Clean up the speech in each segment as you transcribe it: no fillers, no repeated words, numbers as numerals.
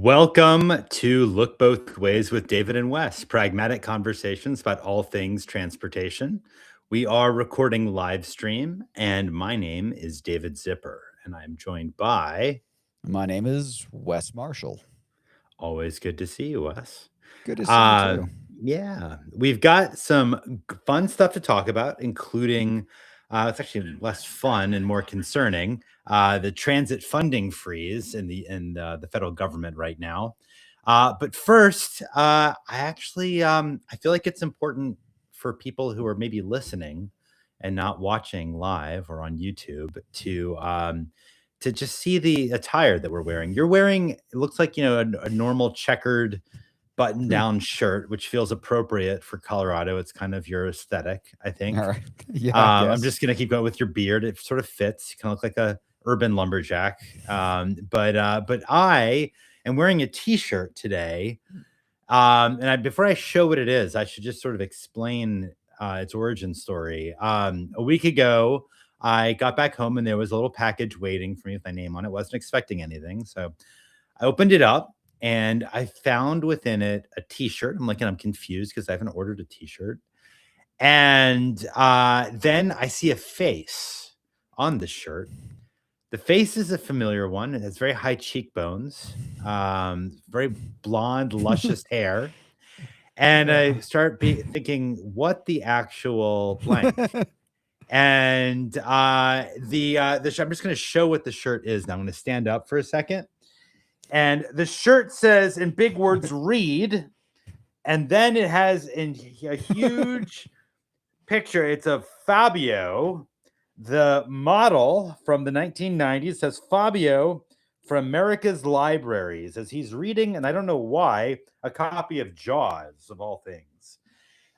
Welcome to Look Both Ways with David and Wes, pragmatic conversations about all things transportation. We are recording live stream, and my name is David Zipper, and I'm joined by, My name is Wes Marshall. always good to see you, Wes. Good to see you Uh, too. yeah, we've got some fun stuff to talk about, including it's actually less fun and more concerning. The transit funding freeze in the federal government right now. But first, I feel like it's important for people who are maybe listening and not watching live or on YouTube to just see the attire that we're wearing. You're wearing, it looks like, a normal checkered button Hmm. down shirt, which feels appropriate for Colorado. It's kind of your aesthetic, I All think. right. Yeah, I I'm guess. just gonna keep going with your beard. It sort of fits. You kind of look like a urban lumberjack. But I am wearing a t-shirt today. Before I show what it is, I should just sort of explain its origin story. A week ago, I got back home and there was a little package waiting for me with my name on it. Wasn't expecting anything, so I opened it up and I found within it a t-shirt. I'm confused because I haven't ordered a t-shirt. And then I see a face on the shirt. The face is a familiar one. It has very high cheekbones, very blonde, luscious hair. And I start thinking, what the actual blank? And I'm just going to show what the shirt is. Now I'm going to stand up for a second. And the shirt says in big words, read. And then it has in a huge picture. It's of Fabio, the model from the 1990s. Says Fabio from America's Libraries as he's reading, and I don't know why, a copy of Jaws of all things.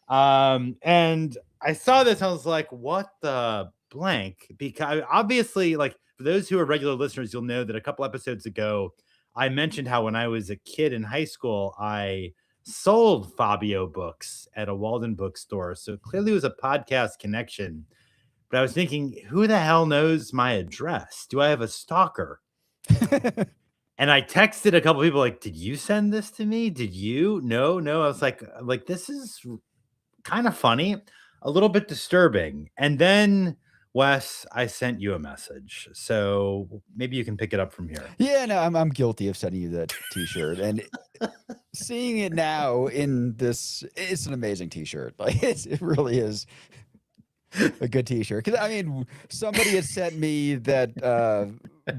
And I saw this, and I was like, what the blank? Because obviously, like, for those who are regular listeners, you'll know that a couple episodes ago, I mentioned how when I was a kid in high school, I sold Fabio books at a Walden bookstore. So clearly it was a podcast connection. But I was thinking, who the hell knows my address? Do I have a stalker? And I texted a couple people like, did you send this to me? Did you? No. I was like, this is kind of funny, a little bit disturbing. And then, Wes, I sent you a message. So maybe you can pick it up from here. Yeah, no, I'm guilty of sending you that t-shirt. And seeing it now in this, it's an amazing t-shirt. Like it really is a good t-shirt. Because I mean, somebody had sent me that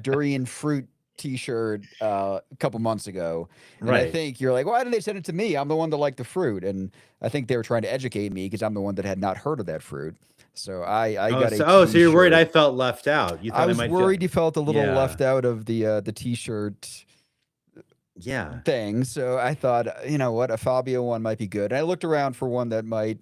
durian fruit t-shirt a couple months ago, and I Right. think you're like, why didn't they send it to me? I'm the one that liked the fruit, and I think they were trying to educate me because I'm the one that had not heard of that fruit. So I got a So you're worried t-shirt. I felt left out. You I thought I was might feel. worried you felt a little Yeah. left out of the t-shirt Yeah. thing. So I thought, you know what, a Fabio one might be good. And I looked around for one that might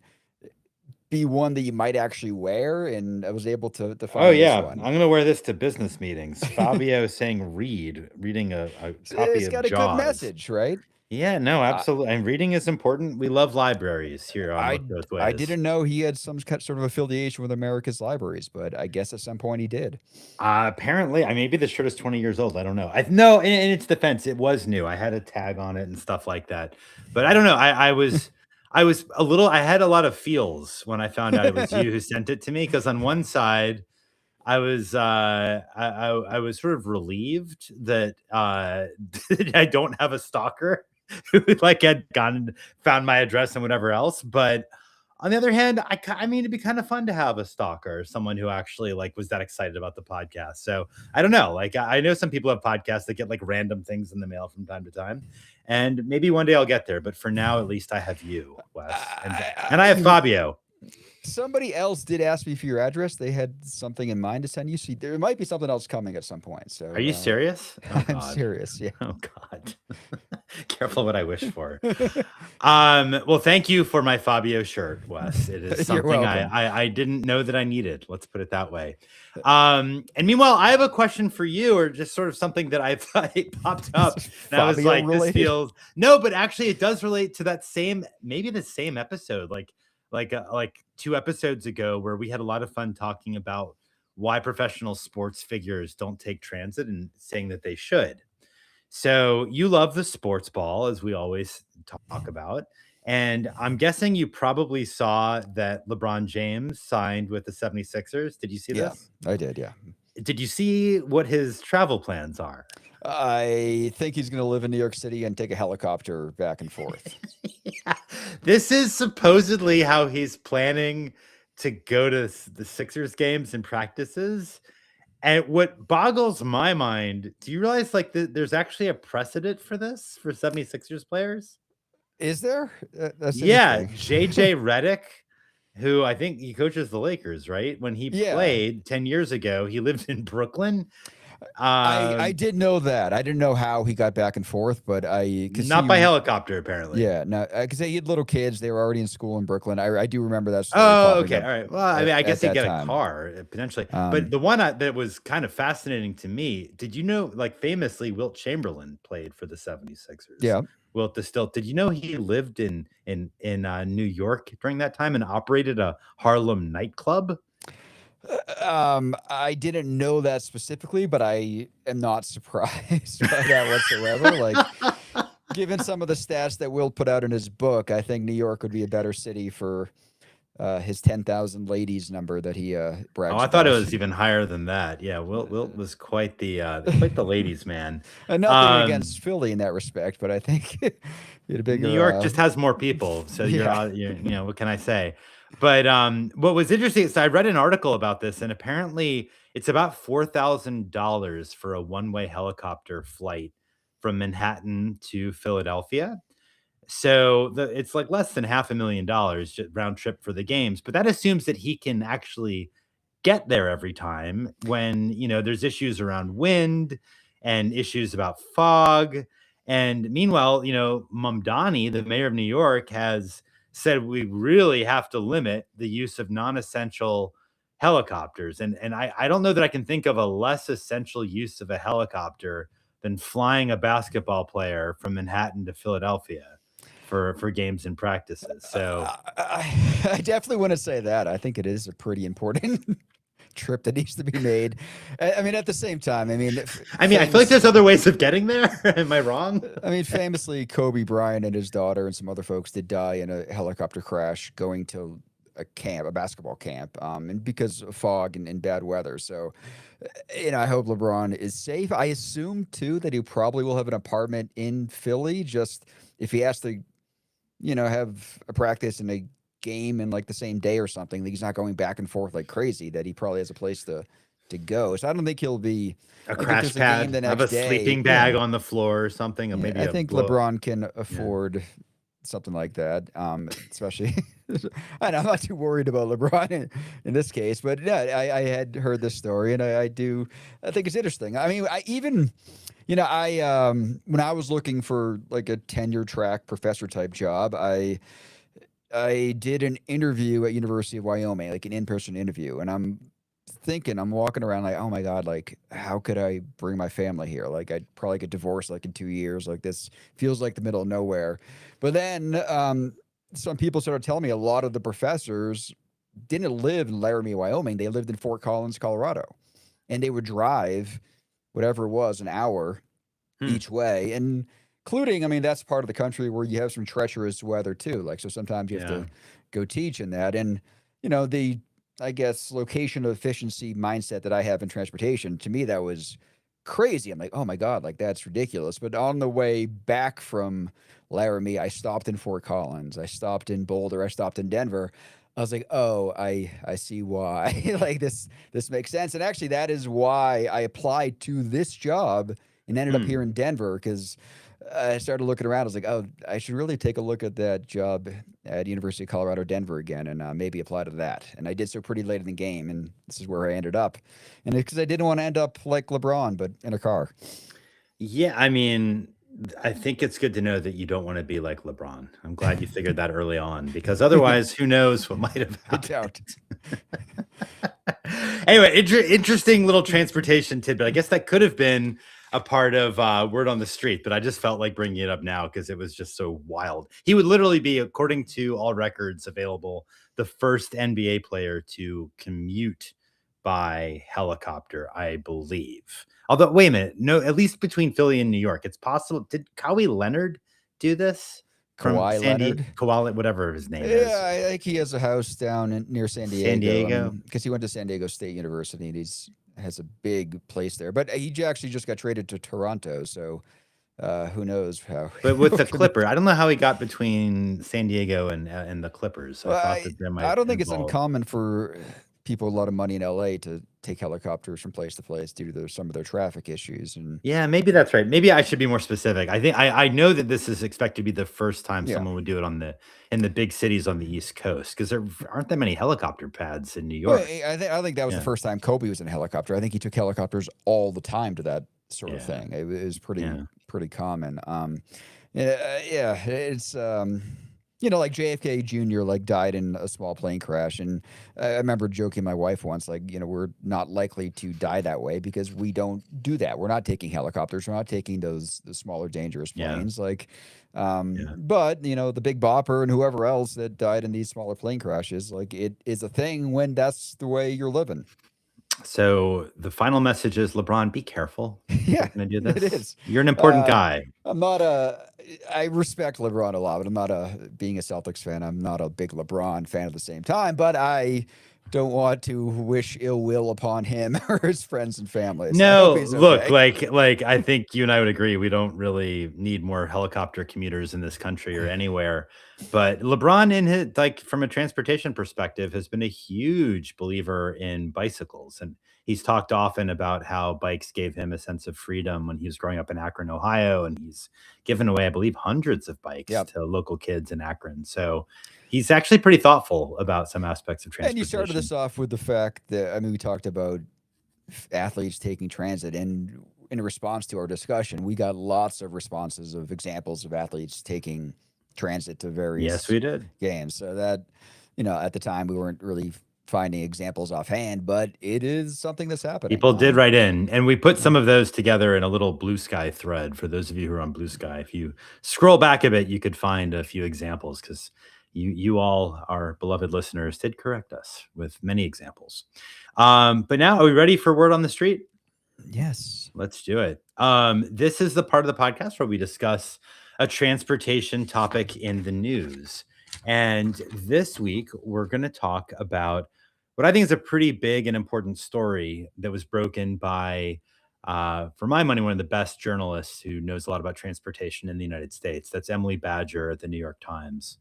be one that you might actually wear, and I was able to Oh find this yeah, one. I'm gonna wear this to business meetings. Fabio saying reading a copy It's of got a good Jaws. message, right? Yeah, no, I absolutely. And reading is important. We love libraries here on I Look Both I Ways. didn't know he had some sort of affiliation with America's Libraries, but I guess at some point he did. Apparently, maybe the shirt is 20 years old. I don't know. I no, in its defense, it was new. I had a tag on it and stuff like that. But I don't know. I was a little. I had a lot of feels when I found out it was you who sent it to me. Because on one side, I was sort of relieved that I don't have a stalker who like had gone found my address and whatever else. But on the other hand, I mean, it'd be kind of fun to have a stalker, someone who actually like was that excited about the podcast. So I don't know. Like I know some people have podcasts that get like random things in the mail from time to time, and maybe one day I'll get there. But for now, at least I have you, Wes, and I have You Fabio. Somebody else did ask me for your address. They had something in mind to send you. See, there might be something else coming at some point. Are you So serious? Oh I'm God. serious. Yeah. Oh God. Careful what I wish for. Well, thank you for my Fabio shirt, Wes. It is You're something welcome. I didn't know that I needed. Let's put it that way. And meanwhile, I have a question for you, or just sort of something that I thought it popped up, and I was Fabio like, this related. feels no, but actually, it does relate to that same, maybe the same episode, like 2 episodes ago, where we had a lot of fun talking about why professional sports figures don't take transit and saying that they should. So you love the sports ball, as we always talk about. And I'm guessing you probably saw that LeBron James signed with the 76ers. Did you see Yeah, this? I did. Yeah. Did you see what his travel plans are? I think he's going to live in New York City and take a helicopter back and forth. Yeah. This is supposedly how he's planning to go to the Sixers games and practices. And what boggles my mind, do you realize like there's actually a precedent for this for 76ers players? Is there? That's Yeah, interesting. JJ Redick, who I think he coaches the Lakers, right? When he Yeah. played 10 years ago, he lived in Brooklyn. I did know that. I didn't know how he got back and forth, but because Not by helicopter, apparently. yeah, no, because he had little kids. They were already in school in Brooklyn. I do remember that story Oh, popping okay. up All right. Well, I mean, I guess at he'd that get a time. car potentially. But the one that was kind of fascinating to me, did you know, like famously, Wilt Chamberlain played for the 76ers? Yeah. Wilt the Stilt. Did you know he lived in New York during that time and operated a Harlem nightclub? I didn't know that specifically, but I am not surprised by that whatsoever. Like, given some of the stats that Will put out in his book, I think New York would be a better city for his 10,000 ladies number that he brags Oh, I thought it about. was even higher than that. Yeah, Wilt was quite the ladies' man. Nothing against Philly in that respect, but I think he had a bigger. New York just has more people, so Yeah. you're you know, what can I say? But what was interesting is I read an article about this, and apparently it's about $4,000 for a one-way helicopter flight from Manhattan to Philadelphia. So it's like less than $500,000 round trip for the games, but that assumes that he can actually get there every time when, there's issues around wind and issues about fog. And meanwhile, Mamdani, the mayor of New York, has said we really have to limit the use of non-essential helicopters. And I don't know that I can think of a less essential use of a helicopter than flying a basketball player from Manhattan to Philadelphia for games and practices. So I definitely want to say that. I think it is a pretty important trip that needs to be made. I mean, at the same time, I feel like there's other ways of getting there. Am I wrong? I mean, famously, Kobe Bryant and his daughter and some other folks did die in a helicopter crash going to a basketball camp, and because of fog and bad weather. So, I hope LeBron is safe. I assume too that he probably will have an apartment in Philly, just if he has to, have a practice and a game in like the same day or something, that he's not going back and forth like crazy, that he probably has a place to go. So I don't think he'll be a crash pad, have a sleeping bag on the floor or something. Or maybe I think LeBron can afford something like that, especially. And I'm not too worried about LeBron in this case, but yeah, I had heard this story, and I think it's interesting. I mean, when I was looking for like a tenure track professor type job, I did an interview at University of Wyoming, like an in-person interview, and I'm walking around like, oh my God, like how could I bring my family here? Like I'd probably get divorced like in 2 years. Like this feels like the middle of nowhere. But then some people started telling me a lot of the professors didn't live in Laramie, Wyoming. They lived in Fort Collins, Colorado, and they would drive whatever it was, an hour each way. And including, I mean, that's part of the country where you have some treacherous weather too. Like, so sometimes you have to go teach in that. And, the, I guess, location of efficiency mindset that I have in transportation, to me, that was crazy. I'm like, oh my God, like that's ridiculous. But on the way back from Laramie, I stopped in Fort Collins. I stopped in Boulder. I stopped in Denver. I was like, oh, I see why. Like this makes sense. And actually, that is why I applied to this job and ended up here in Denver, because I started looking around. I was like, oh, I should really take a look at that job at University of Colorado, Denver again, and maybe apply to that. And I did so pretty late in the game, and this is where I ended up. And because I didn't want to end up like LeBron, but in a car. Yeah, I mean, I think it's good to know that you don't want to be like LeBron. I'm glad you figured that early on, because otherwise, who knows what might have happened. Anyway, interesting little transportation tidbit. I guess that could have been a part of Word on the Street, but I just felt like bringing it up now because it was just so wild. He would literally be, according to all records available, the first NBA player to commute by helicopter, I believe. Although, wait a minute, no, at least between Philly and New York, it's possible. Did Kawhi Leonard do this from Kawhi Leonard. Kawhi, whatever his name is, Yeah, I think he has a house down near San San Diego. Diego? Because he went to San Diego State University and has a big place there. But he actually just got traded to Toronto, so who knows how. But with the Clipper, I don't know how he got between San Diego and the Clippers. I Well, thought that there might I don't think it's involve. uncommon for people with a lot of money in LA to take helicopters from place to place due to some of their traffic issues. And Yeah, maybe that's right. Maybe I should be more specific. I think I know that this is expected to be the first time Yeah. someone would do it in the big cities on the East Coast, because there aren't that many helicopter pads in New well, York. I think that was Yeah. the first time Kobe was in a helicopter. I think he took helicopters all the time to that sort of Yeah. thing. It was Yeah. pretty common. Yeah, it's like JFK Jr. like died in a small plane crash, and I remember joking to my wife once, like, we're not likely to die that way because we don't do that. We're not taking helicopters. We're not taking the smaller dangerous Yeah. planes. Like, Yeah. but the Big Bopper and whoever else that died in these smaller plane crashes, like, it is a thing when that's the way you're living. So the final message is, LeBron, be careful. Yeah, You're gonna do this. it is. You're an important guy. I'm not I respect LeBron a lot, but I'm not being a Celtics fan, I'm not a big LeBron fan at the same time, but I don't want to wish ill will upon him or his friends and families. I No, hope he's look, okay. like I think you and I would agree, we don't really need more helicopter commuters in this country or anywhere. But LeBron, in his, like, from a transportation perspective, has been a huge believer in bicycles, and he's talked often about how bikes gave him a sense of freedom when he was growing up in Akron, Ohio, and he's given away, I believe, hundreds of bikes Yep. to local kids in Akron. So he's actually pretty thoughtful about some aspects of And transportation. you started this off with the fact that, we talked about athletes taking transit, and in response to our discussion, we got lots of responses of examples of athletes taking transit to various Yes, we did. games. So that, at the time we weren't really finding examples offhand, but it is something that's happening. People did write in, and we put some of those together in a little Blue Sky thread. For those of you who are on Blue Sky, if you scroll back a bit, you could find a few examples, because you all, our beloved listeners, did correct us with many examples. But now, are we ready for Word on the Street? Yes. Let's do it. This is the part of the podcast where we discuss a transportation topic in the news. And this week, we're going to talk about what I think is a pretty big and important story that was broken by, for my money, one of the best journalists who knows a lot about transportation in the United States. That's Emily Badger at the New York Times.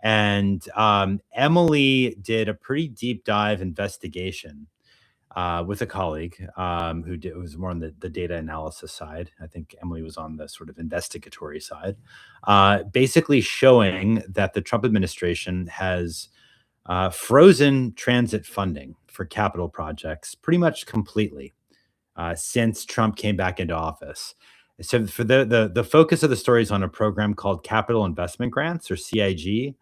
And Emily did a pretty deep dive investigation with a colleague who was more on the data analysis side. I think Emily was on the sort of investigatory side, basically showing that the Trump administration has frozen transit funding for capital projects pretty much completely since Trump came back into office. So for the focus of the story is on a program called Capital Investment Grants, or CIG,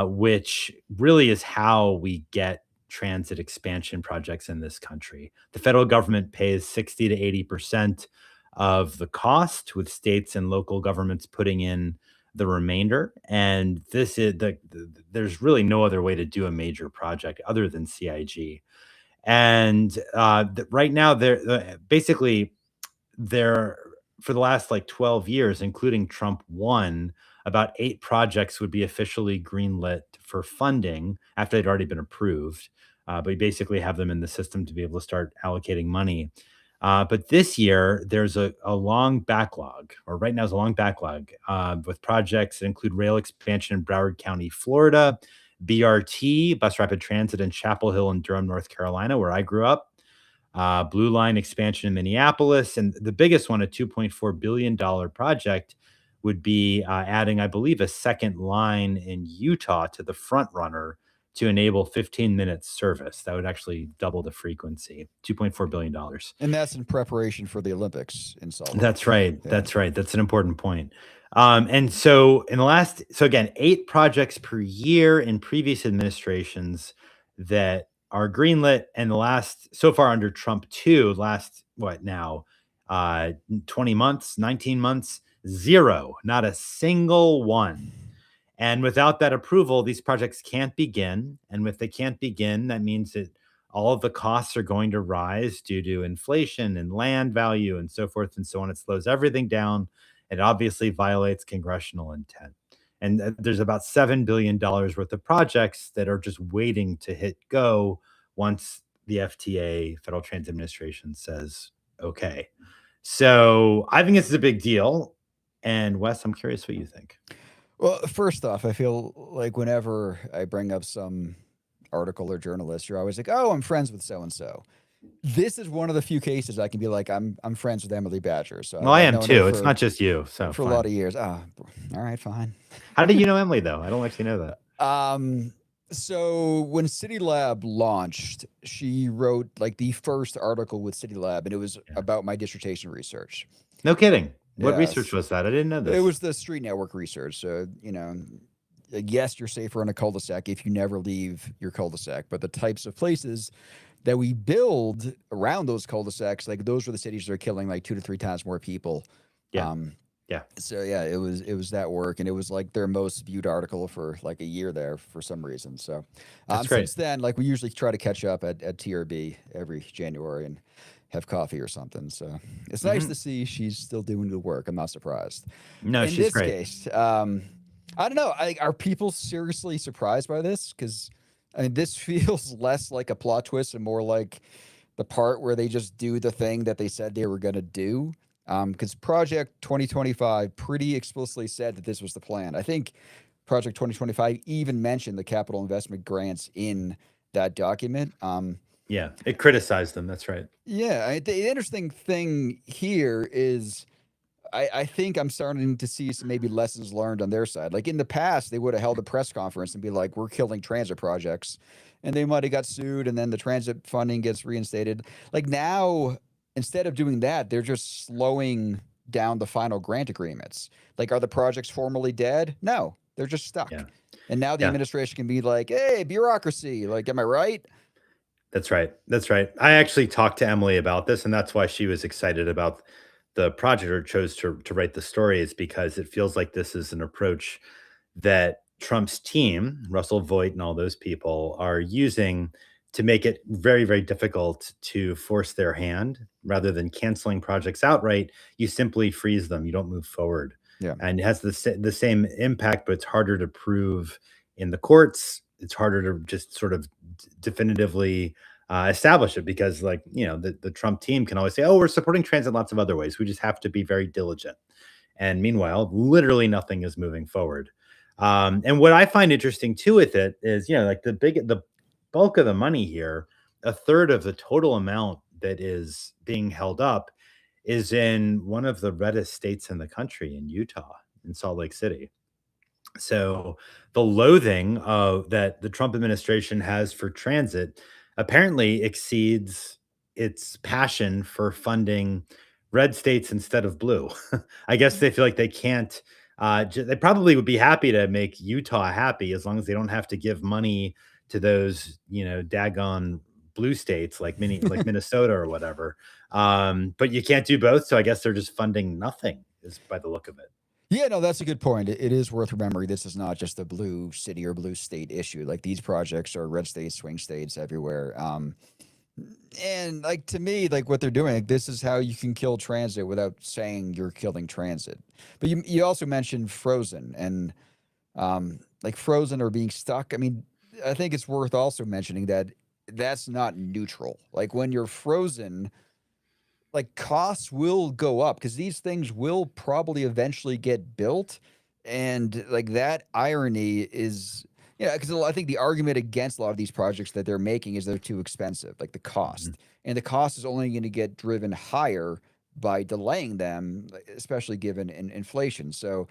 which really is how we get transit expansion projects in this country. The federal government pays 60 to 80% of the cost, with states and local governments putting in the remainder. And this is there's really no other way to do a major project other than CIG. And right now, basically there, for the last like 12 years, including Trump 1, about 8 projects would be officially greenlit for funding after they'd already been approved. But you basically have them in the system to be able to start allocating money. But this year, there's a long backlog, or right now is a long backlog, with projects that include rail expansion in Broward County, Florida, BRT, bus rapid transit in Chapel Hill and Durham, North Carolina, where I grew up, Blue Line expansion in Minneapolis, and the biggest one, a $2.4 billion project, would be adding, I believe, a second line in Utah to the front runner to enable 15 minutes service. That would actually double the frequency, $2.4 billion. And that's in preparation for the Olympics in Salt Lake. That's right. Yeah. That's right. That's an important point. And so again, 8 projects per year in previous administrations that are greenlit, and so far under Trump 2, 20 months, 19 months, 0, not a single one. And without that approval, these projects can't begin. And if they can't begin, that means that all of the costs are going to rise due to inflation and land value and so forth and so on. It slows everything down. It obviously violates congressional intent. And there's about $7 billion worth of projects that are just waiting to hit go once the FTA, Federal Transit Administration, says okay. So I think this is a big deal. And Wes, I'm curious what you think. Well, first off, I feel like whenever I bring up some article or journalist, you're always like, "Oh, I'm friends with so and so." This is one of the few cases I can be like, "I'm friends with Emily Badger." So Well, I I've am known her too. It's not just you. So for a lot of years. Ah, all right, fine. How did you know Emily though? I don't actually know that. So when City Lab launched, she wrote like the first article with City Lab, and it was about my dissertation research. No kidding. What Yes. research was that? I didn't know this. It was the street network research. So, yes, you're safer in a cul-de-sac if you never leave your cul-de-sac, but the types of places that we build around those cul-de-sacs, like those were the cities that are killing like 2 to 3 times more people. Yeah. So yeah, it was that work, and it was like their most viewed article for like a year there for some reason. So That's great. since then, like we usually try to catch up at TRB every January and have coffee or something. So it's nice to see she's still doing good work. I'm not surprised. No, In she's this great. case, I don't know. Are people seriously surprised by this? Because I mean, this feels less like a plot twist and more like the part where they just do the thing that they said they were going to do. Because Project 2025 pretty explicitly said that this was the plan. I think Project 2025 even mentioned the capital investment grants in that document. Yeah, it criticized them. That's right. Yeah, the interesting thing here is I think I'm starting to see some maybe lessons learned on their side. Like in the past, they would have held a press conference and be like, "We're killing transit projects," and they might have got sued, and then the transit funding gets reinstated. Like now, instead of doing that, they're just slowing down the final grant agreements. Like, are the projects formally dead? No, they're just stuck. Yeah. And now the Yeah. administration can be like, "Hey, bureaucracy! Like, am I right?" That's right. That's right. I actually talked to Emily about this, and that's why she was excited about the project or chose to write the story, is because it feels like this is an approach that Trump's team, Russell Voigt and all those people, are using to make it very, very difficult to force their hand. Rather than canceling projects outright, you simply freeze them. You don't move forward. Yeah. And it has the same impact, but it's harder to prove in the courts. It's harder to just sort of definitively establish it because, like, the Trump team can always say, "Oh, we're supporting transit lots of other ways. We just have to be very diligent." And meanwhile, literally nothing is moving forward. And what I find interesting too with it is, like the bulk of the money here, a third of the total amount that is being held up is in one of the reddest states in the country, in Utah, in Salt Lake City. So the loathing that the Trump administration has for transit apparently exceeds its passion for funding red states instead of blue. I guess they feel like they can't. They probably would be happy to make Utah happy as long as they don't have to give money to those, daggone blue states like like Minnesota or whatever. But you can't do both, so I guess they're just funding nothing, is by the look of it. Yeah, no, that's a good point. It is worth remembering this is not just a blue city or blue state issue. Like these projects are red states, swing states everywhere. And like to me, like what they're doing, like this is how you can kill transit without saying you're killing transit. But you also mentioned frozen and like frozen or being stuck. I mean, I think it's worth also mentioning that that's not neutral. Like when you're frozen, like costs will go up because these things will probably eventually get built, and like that irony is, because I think the argument against a lot of these projects that they're making is they're too expensive, like the cost, and the cost is only going to get driven higher by delaying them, especially given inflation. So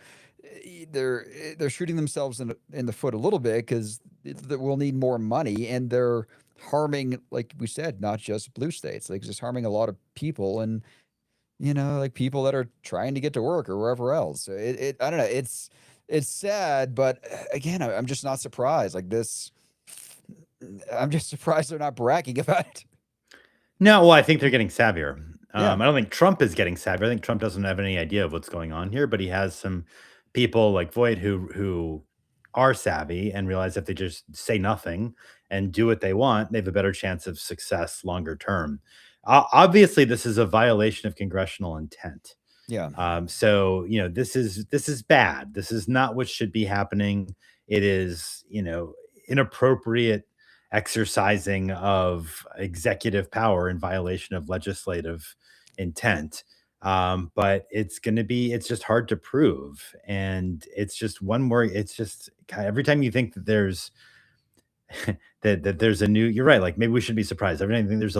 they're shooting themselves in the foot a little bit because we'll need more money, and they're harming, like we said, not just blue states, like just harming a lot of people, and like people that are trying to get to work or wherever else. So I don't know, it's sad, but again, I'm just not surprised. Like this, I'm just surprised they're not bragging about it. No, well, I think they're getting savvier. Yeah. I don't think Trump is getting savvier. I think Trump doesn't have any idea of what's going on here, but he has some people like Voight who are savvy and realize if they just say nothing and do what they want, they have a better chance of success longer term. Obviously, this is a violation of congressional intent. Yeah. So this is bad. This is not what should be happening. It is inappropriate exercising of executive power in violation of legislative intent. But it's just hard to prove, and it's just one more. It's just every time you think that there's that there's a new. You're right. Like maybe we should be surprised. Every time you think there's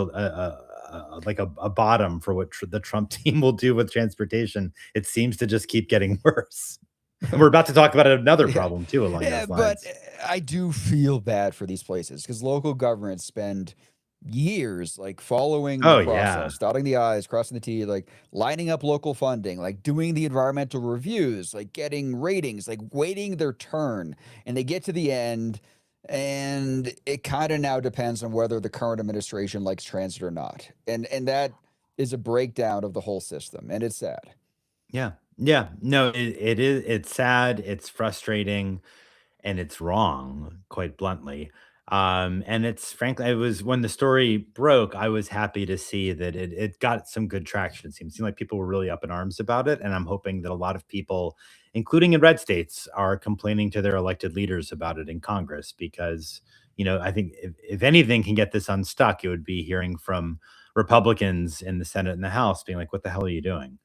like a bottom for what the Trump team will do with transportation, it seems to just keep getting worse. And we're about to talk about another Yeah. problem too along Yeah, those but lines. I do feel bad for these places because local governments spend years like following the Oh yeah. process, dotting the I's, crossing the T, like lining up local funding, like doing the environmental reviews, like getting ratings, like waiting their turn. And they get to the end, and it kind of now depends on whether the current administration likes transit or not. And that is a breakdown of the whole system, and it's sad. Yeah. Yeah. No, it is. It's sad. It's frustrating, and it's wrong, quite bluntly. And it's frankly, I was when the story broke, I was happy to see that it got some good traction. It seemed like people were really up in arms about it, and I'm hoping that a lot of people, including in red states, are complaining to their elected leaders about it in Congress because I think if anything can get this unstuck, it would be hearing from Republicans in the Senate and the House being like, "What the hell are you doing?"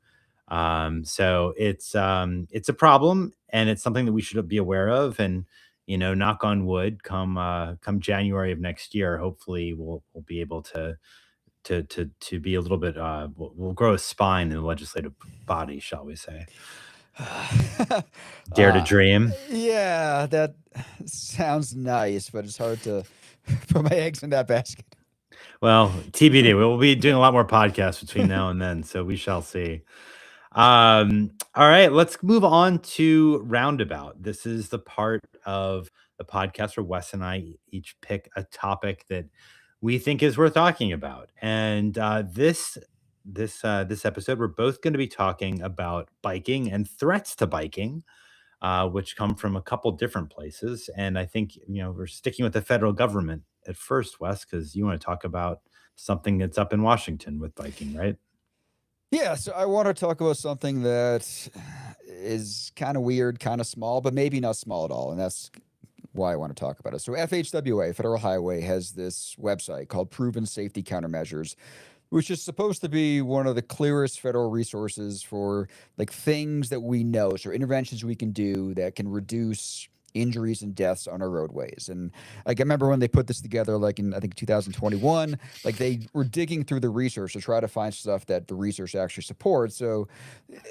So it's a problem, and it's something that we should be aware of. And knock on wood, come January of next year, hopefully we'll be able to be a little bit. We'll grow a spine in the legislative body, shall we say? Dare to uh, dream. yeah, that sounds nice, but it's hard to put my eggs in that basket. Well, TBD. We'll be doing a lot more podcasts between now and then, so we shall see. All right, let's move on to Roundabout. This is the part of the podcast where Wes and I each pick a topic that we think is worth talking about. And this episode, we're both going to be talking about biking and threats to biking, which come from a couple different places. And I think we're sticking with the federal government at first, Wes, because you want to talk about something that's up in Washington with biking, right? Yeah, so I want to talk about something that is kind of weird, kind of small, but maybe not small at all. And that's why I want to talk about it. So, FHWA, Federal Highway, has this website called Proven Safety Countermeasures, which is supposed to be one of the clearest federal resources for like things that we know, so interventions we can do that can reduce injuries and deaths on our roadways. And like I remember when they put this together, like in I think 2021, like they were digging through the research to try to find stuff that the research actually supports. So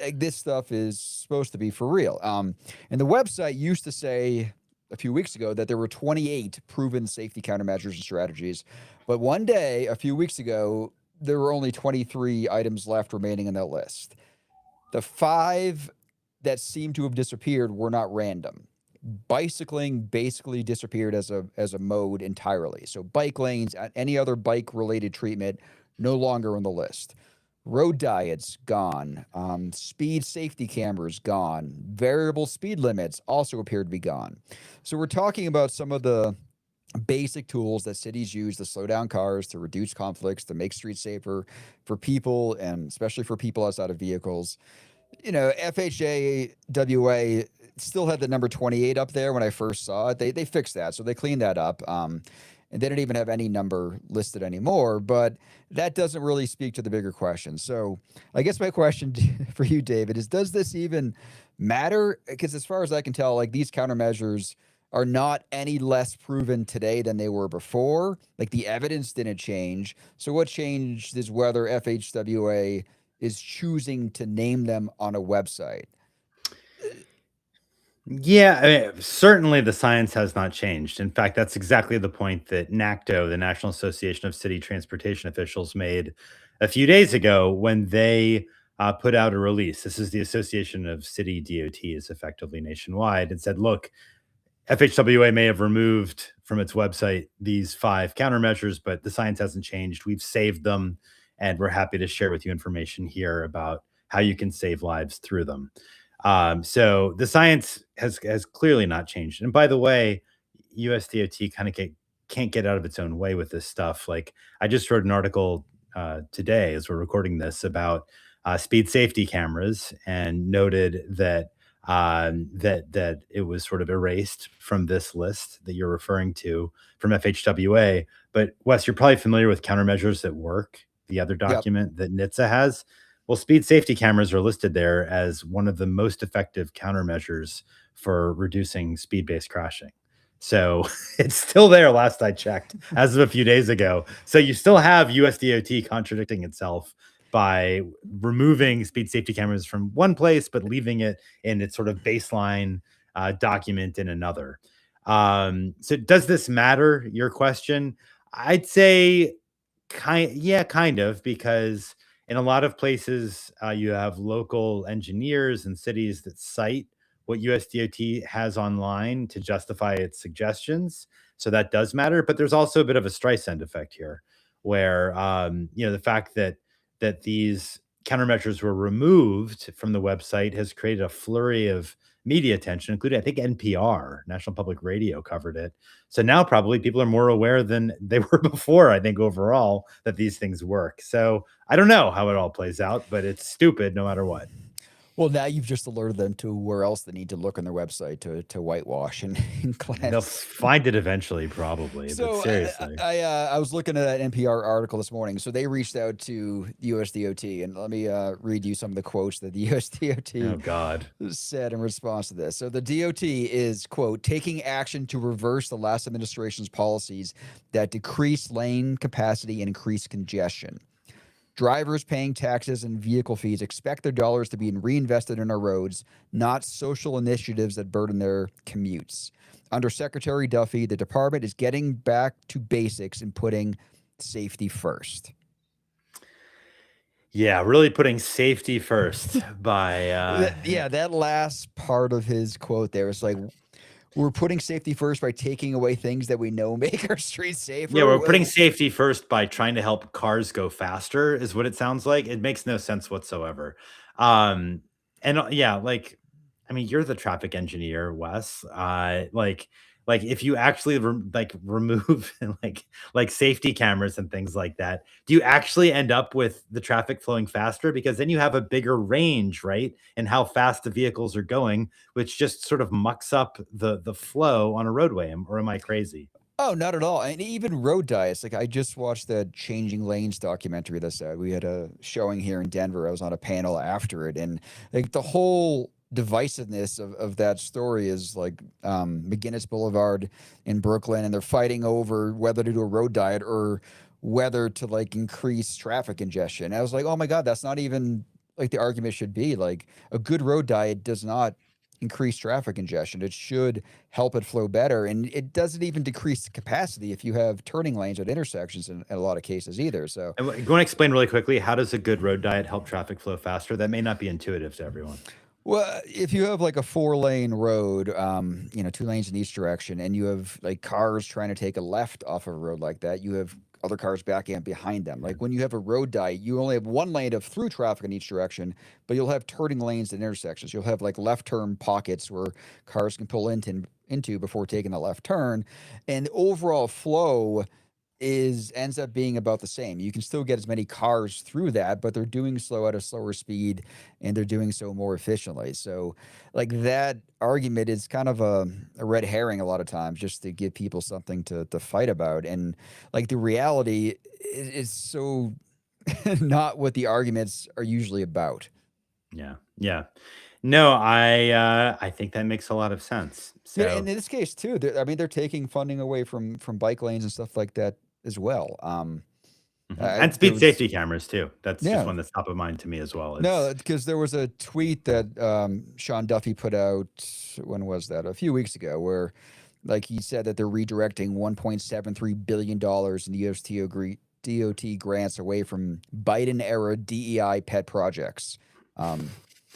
like, this stuff is supposed to be for real. And the website used to say a few weeks ago that there were 28 proven safety countermeasures and strategies, but one day a few weeks ago there were only 23 items left remaining in that list. The 5 that seem to have disappeared were not random. Bicycling basically disappeared as a mode entirely. So bike lanes, any other bike related treatment, no longer on the list. Road diets gone. Speed safety cameras gone. Variable speed limits also appear to be gone. So we're talking about some of the basic tools that cities use to slow down cars, to reduce conflicts, to make streets safer for people, and especially for people outside of vehicles. FHA still had the number 28 up there when I first saw it. They fixed that, so they cleaned that up. And they don't even have any number listed anymore, but that doesn't really speak to the bigger question. So I guess my question for you, David, is does this even matter? Because as far as I can tell, like these countermeasures are not any less proven today than they were before. Like the evidence didn't change. So what changed is whether FHWA is choosing to name them on a website. Yeah, certainly the science has not changed. In fact, that's exactly the point that NACTO, the National Association of City Transportation Officials, made a few days ago when they put out a release. This is the Association of City DOTs, effectively nationwide, and said, look, FHWA may have removed from its website these 5 countermeasures, but the science hasn't changed. We've saved them, and we're happy to share with you information here about how you can save lives through them. So the science has clearly not changed. And by the way, USDOT kind of can't get out of its own way with this stuff. Like I just wrote an article today as we're recording this about speed safety cameras and noted that that it was sort of erased from this list that you're referring to from FHWA. But Wes, you're probably familiar with countermeasures that work, the other Yep. document that NHTSA has. Well, speed safety cameras are listed there as one of the most effective countermeasures for reducing speed-based crashing. So it's still there last I checked, as of a few days ago. So you still have USDOT contradicting itself by removing speed safety cameras from one place, but leaving it in its sort of baseline document in another. So does this matter? Your question? I'd say kind of, because in a lot of places you have local engineers and cities that cite what USDOT has online to justify its suggestions. So that does matter, but there's also a bit of a Streisand effect here, where the fact that these countermeasures were removed from the website has created a flurry of media attention, including I think NPR, National Public Radio, covered it. So now probably people are more aware than they were before, I think, overall, that these things work. So I don't know how it all plays out, but it's stupid no matter what. Well, now you've just alerted them to where else they need to look on their website to whitewash and They'll cleanse. find it eventually, probably. So But seriously. I was looking at that NPR article this morning. So they reached out to the USDOT, and let me read you some of the quotes that the Oh USDOT God. said in response to this. So the DOT is, quote, taking action to reverse the last administration's policies that decrease lane capacity and increase congestion. Drivers paying taxes and vehicle fees expect their dollars to be reinvested in our roads, not social initiatives that burden their commutes. Under Secretary Duffy, the department is getting back to basics and putting safety first. Yeah, really putting safety first by That last part of his quote there is like, we're putting safety first by taking away things that we know make our streets safer. Yeah, we're putting safety first by trying to help cars go faster, is what it sounds like. It makes no sense whatsoever. Like, I mean, you're the traffic engineer, Wes. Like if you actually remove like safety cameras and things like that, do you actually end up with the traffic flowing faster? Because then you have a bigger range, right? And how fast the vehicles are going, which just sort of mucks up the flow on a roadway. Or am I crazy? Oh, not at all. And even road diets. Like I just watched the Changing Lanes documentary this we had a showing here in Denver. I was on a panel after it, and like the whole divisiveness of that story is like McGinnis Boulevard in Brooklyn, and they're fighting over whether to do a road diet or whether to like increase traffic congestion. And I was like, oh my God, that's not even like the argument should be. Like a good road diet does not increase traffic congestion. It should help it flow better. And it doesn't even decrease the capacity if you have turning lanes at intersections in a lot of cases either. So And you want to explain really quickly, how does a good road diet help traffic flow faster? That may not be intuitive to everyone. well, if you have like a 4-lane road, 2 lanes in each direction, and you have like cars trying to take a left off of a road like that, you have other cars backing up behind them. Like when you have a road diet, you only have one lane of through traffic in each direction, but you'll have turning lanes at intersections. You'll have like left turn pockets where cars can pull into before taking the left turn, and the overall flow ends up being about the same. You can still get as many cars through that, but they're doing so at a slower speed, and they're doing so more efficiently. So like that argument is kind of a red herring a lot of times, just to give people something to fight about. And like the reality is so not what the arguments are usually about. Yeah. Yeah. No, I think that makes a lot of sense. Yeah, and So in this case too, they're taking funding away from bike lanes and stuff like that as well. and There speed was safety cameras too. That's just yeah. one that's top of mind to me as well. No, It's because there was a tweet that Sean Duffy put out. When was that? A few weeks ago, where like he said that they're redirecting $1.73 billion in the DOT grants away from Biden era DEI pet projects.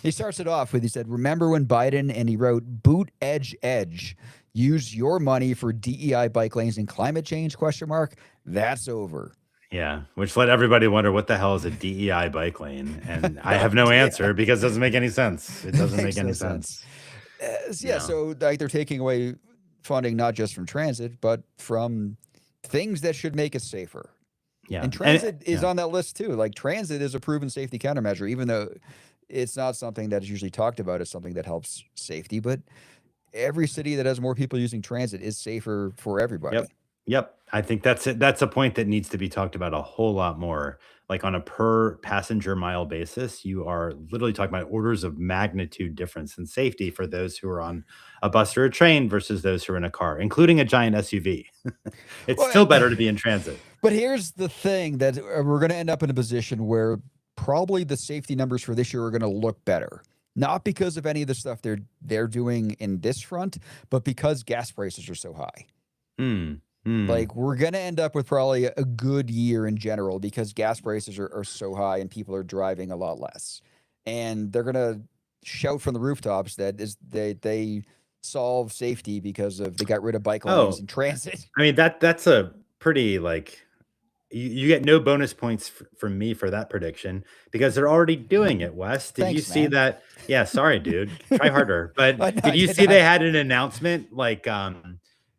He starts it off with, he said, remember when Biden, and he wrote, boot edge edge, use your money for DEI bike lanes and climate change, question mark. That's over. yeah, which let everybody wonder what the hell is a DEI bike lane, and I have no answer because it doesn't make any sense. It doesn't make Makes any no sense. Yeah, No. so like they're taking away funding not just from transit, but from things that should make us safer. Yeah. And transit is on that list too. Like transit is a proven safety countermeasure, even though it's not something that is usually talked about as something that helps safety. But every city that has more people using transit is safer for everybody. Yep. Yep. I think that's it. That's a point that needs to be talked about a whole lot more. Like on a per passenger mile basis, you are literally talking about orders of magnitude difference in safety for those who are on a bus or a train versus those who are in a car, including a giant SUV. It's still Well, better to be in transit. but here's the thing that we're going to end up in a position where probably the safety numbers for this year are going to look better. Not because of any of the stuff they're doing in this front, but because gas prices are so high. Hmm. Hmm. Like we're gonna end up with probably a good year in general because gas prices are so high and people are driving a lot less. And they're gonna shout from the rooftops that they solve safety because of they got rid of bike lanes Oh, and transit. I mean that's a pretty like you get no bonus points from me for that prediction because they're already doing it, Wes. Did you Thanks, see man. that? Yeah, sorry, dude. Try harder. But I did you did see not. they had an announcement like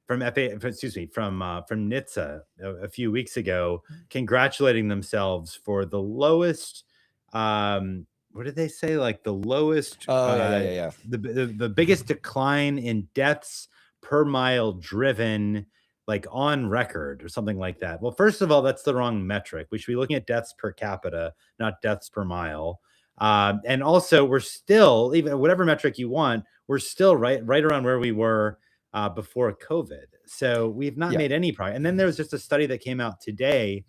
from excuse me, from NHTSA a few weeks ago congratulating themselves for the lowest what did they say? Like the lowest Oh yeah. the biggest decline in deaths per mile driven like on record or something like that. Well, first of all, that's the wrong metric. We should be looking at deaths per capita, not deaths per mile. And also, we're still even whatever metric you want, we're still right around where we were before COVID. So we've not Yeah. made any progress. And then there was just a study that came out today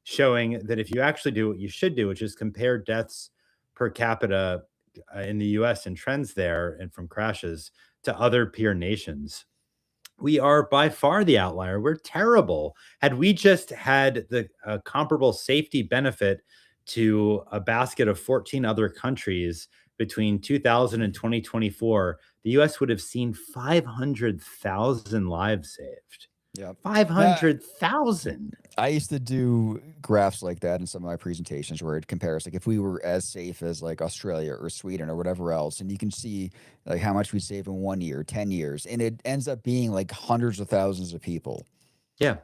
showing that if you actually do what you should do, which is compare deaths per capita in the U.S. and trends there and from crashes to other peer nations, we are by far the outlier. We're terrible. Had we just had the comparable safety benefit to a basket of 14 other countries between 2000 and 2024, the US would have seen 500,000 lives saved. Yeah. 500,000. I used to do graphs like that in some of my presentations where it compares like if we were as safe as like Australia or Sweden or whatever else, and you can see like how much we save in 1 year, 10 years, and it ends up being like hundreds of thousands of people. Yeah.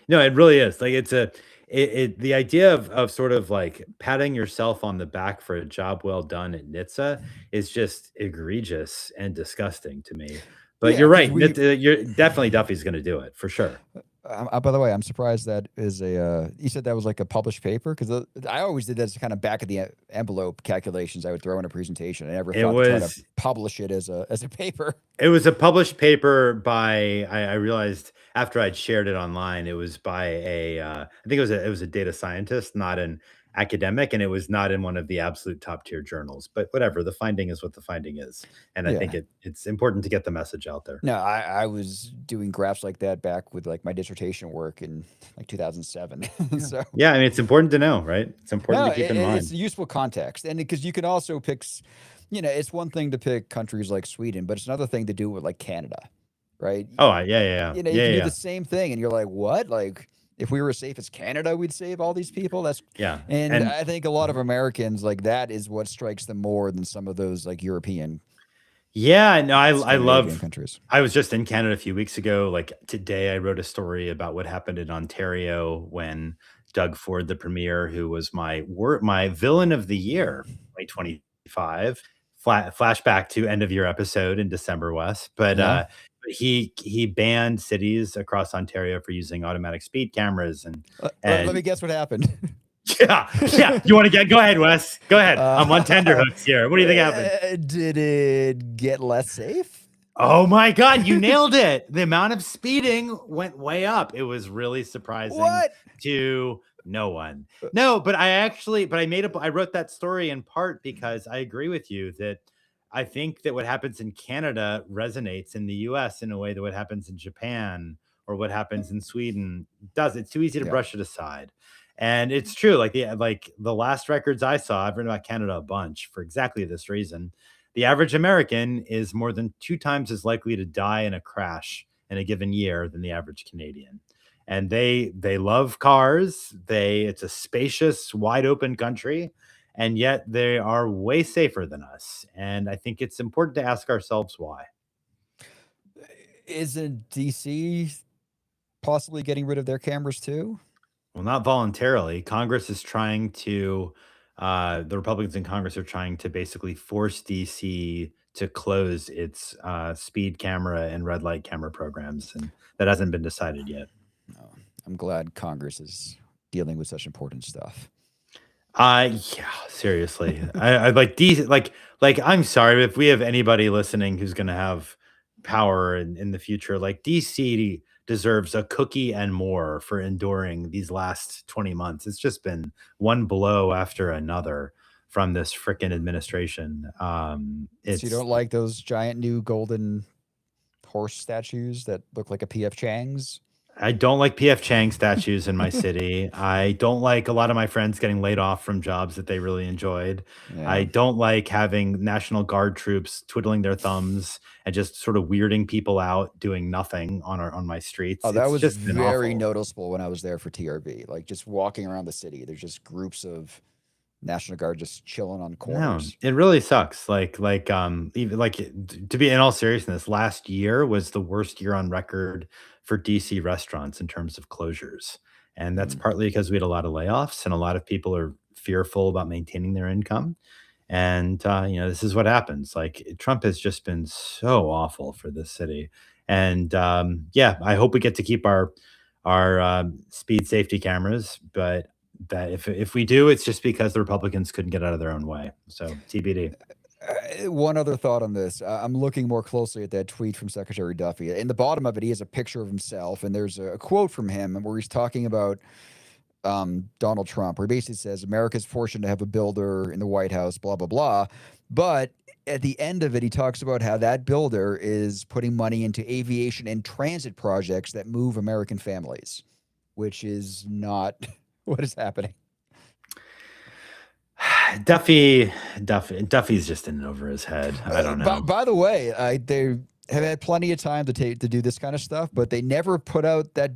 No, it really is. Like the idea of sort of like patting yourself on the back for a job well done at NHTSA is just egregious and disgusting to me. But Yeah, you're because right. You're definitely Duffy's going to do it for sure. by the way, I'm surprised that is a. You said that was like a published paper because I always did that as kind of back of the envelope calculations I would throw in a presentation. I never It thought to try to was publish it as a paper. it was a published paper by I realized after I'd shared it online, it was by I think it was a data scientist, not an academic, and it was not in one of the absolute top tier journals. But whatever, the finding is what the finding is, and I think Yeah. it's important to get the message out there. No, I was doing graphs like that back with like my dissertation work in like 2007. So Yeah, I mean it's important to know, right? It's important no, to keep in mind. it's a useful context, and because you can also pick, it's one thing to pick countries like Sweden, but it's another thing to do with like Canada, right? Oh, yeah. You Yeah, can do yeah. the same thing, and you're like, what? Like, if we were as safe as Canada, we'd save all these people. Yeah. And I think a lot of Americans like that is what strikes them more than some of those like European, Yeah, no, I Scandinavian love countries. I was just in Canada a few weeks ago. Like today, I wrote a story about what happened in Ontario when Doug Ford, the premier, who was my villain of the year, 2025. Flashback to end of year episode in December, Wes. But Yeah. he banned cities across Ontario for using automatic speed cameras Let me and guess what happened. yeah. You want to go ahead, Wes? Go ahead. I'm on tenterhooks here. What do you think happened? Did it get less safe? Oh my God, you nailed it. The amount of speeding went way up. It was really surprising What? to no one. No, but I wrote that story in part because I agree with you that I think that what happens in Canada resonates in the US in a way that what happens in Japan or what happens in Sweden does. It's too easy to Yeah. brush it aside. And it's true. Like the last records I saw, I've written about Canada a bunch for exactly this reason. The average American is more than 2 times as likely to die in a crash in a given year than the average Canadian. And they love cars. It's a spacious, wide open country, and yet they are way safer than us. And I think it's important to ask ourselves why. Isn't DC possibly getting rid of their cameras too? Well, not voluntarily. Congress is trying to, the Republicans in Congress are trying to basically force DC to close its speed camera and red light camera programs. And that hasn't been decided yet. No, I'm glad Congress is dealing with such important stuff. Yeah, seriously. I like these like I'm sorry if we have anybody listening who's gonna have power in the future, like DC deserves a cookie and more for enduring these last 20 months. It's just been one blow after another from this frickin' administration. So you don't like those giant new golden horse statues that look like a PF Chang's? I don't like PF Chang statues in my city. I don't like a lot of my friends getting laid off from jobs that they really enjoyed. I Yeah. don't like having National Guard troops twiddling their thumbs and just sort of weirding people out doing nothing on my streets. Oh, that It's was just been very awful. noticeable when I was there for TRB. Like just walking around the city, there's just groups of National Guard just chilling on No, corners. it really sucks. Even like to be in all seriousness, last year was the worst year on record for DC restaurants in terms of closures. And that's Mm. partly because we had a lot of layoffs and a lot of people are fearful about maintaining their income. And this is what happens. Like Trump has just been so awful for this city. And yeah, I hope we get to keep our speed safety cameras, but that if we do, it's just because the Republicans couldn't get out of their own way. So TBD. One other thought on this. I'm looking more closely at that tweet from Secretary Duffy. In the bottom of it, he has a picture of himself, and there's a quote from him where he's talking about Donald Trump, where he basically says America's fortunate to have a builder in the White House, blah, blah, blah. But at the end of it, he talks about how that builder is putting money into aviation and transit projects that move American families, which is not what is happening. Duffy's just in over his head. I don't know. By the way, they have had plenty of time to do this kind of stuff, but they never put out that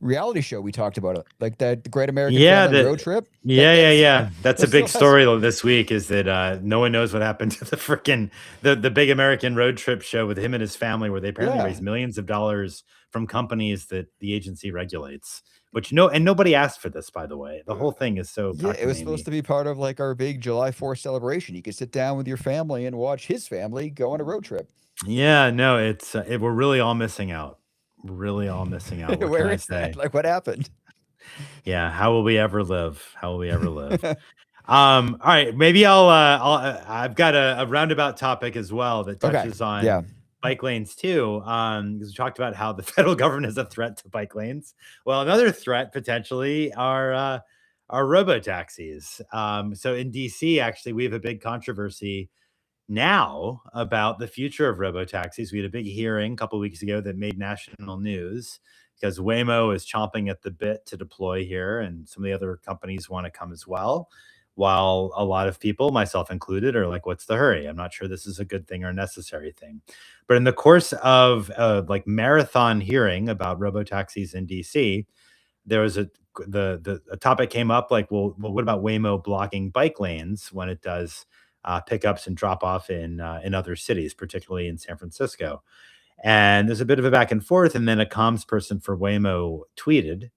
reality show we talked about, like that the Great American Family Road Trip. Yeah. That's a big still story this week. Is that no one knows what happened to the freaking the big American road trip show with him and his family, where they apparently raised millions of dollars from companies that the agency regulates. Which and nobody asked for this, by the way. The whole thing is so Yeah, it was supposed to be part of like our big July 4th celebration. You could sit down with your family and watch his family go on a road trip. Yeah, no, we're really all missing out. Really all missing out. What Where can I is say? that? Like, what happened? Yeah, how will we ever live? How will we ever live? All right, maybe I've got a roundabout topic as well that touches on bike lanes too. Because we talked about how the federal government is a threat to bike lanes. Well, another threat potentially are robotaxis. So in DC, actually, we have a big controversy now about the future of robotaxis. We had a big hearing a couple weeks ago that made national news because Waymo is chomping at the bit to deploy here, and some of the other companies want to come as well. While a lot of people, myself included, are like, "What's the hurry?" I'm not sure this is a good thing or a necessary thing. But in the course of like marathon hearing about robotaxis in DC, there was a topic came up like, well, what about Waymo blocking bike lanes when it does pickups and drop off in other cities, particularly in San Francisco? And there's a bit of a back and forth, and then a comms person for Waymo tweeted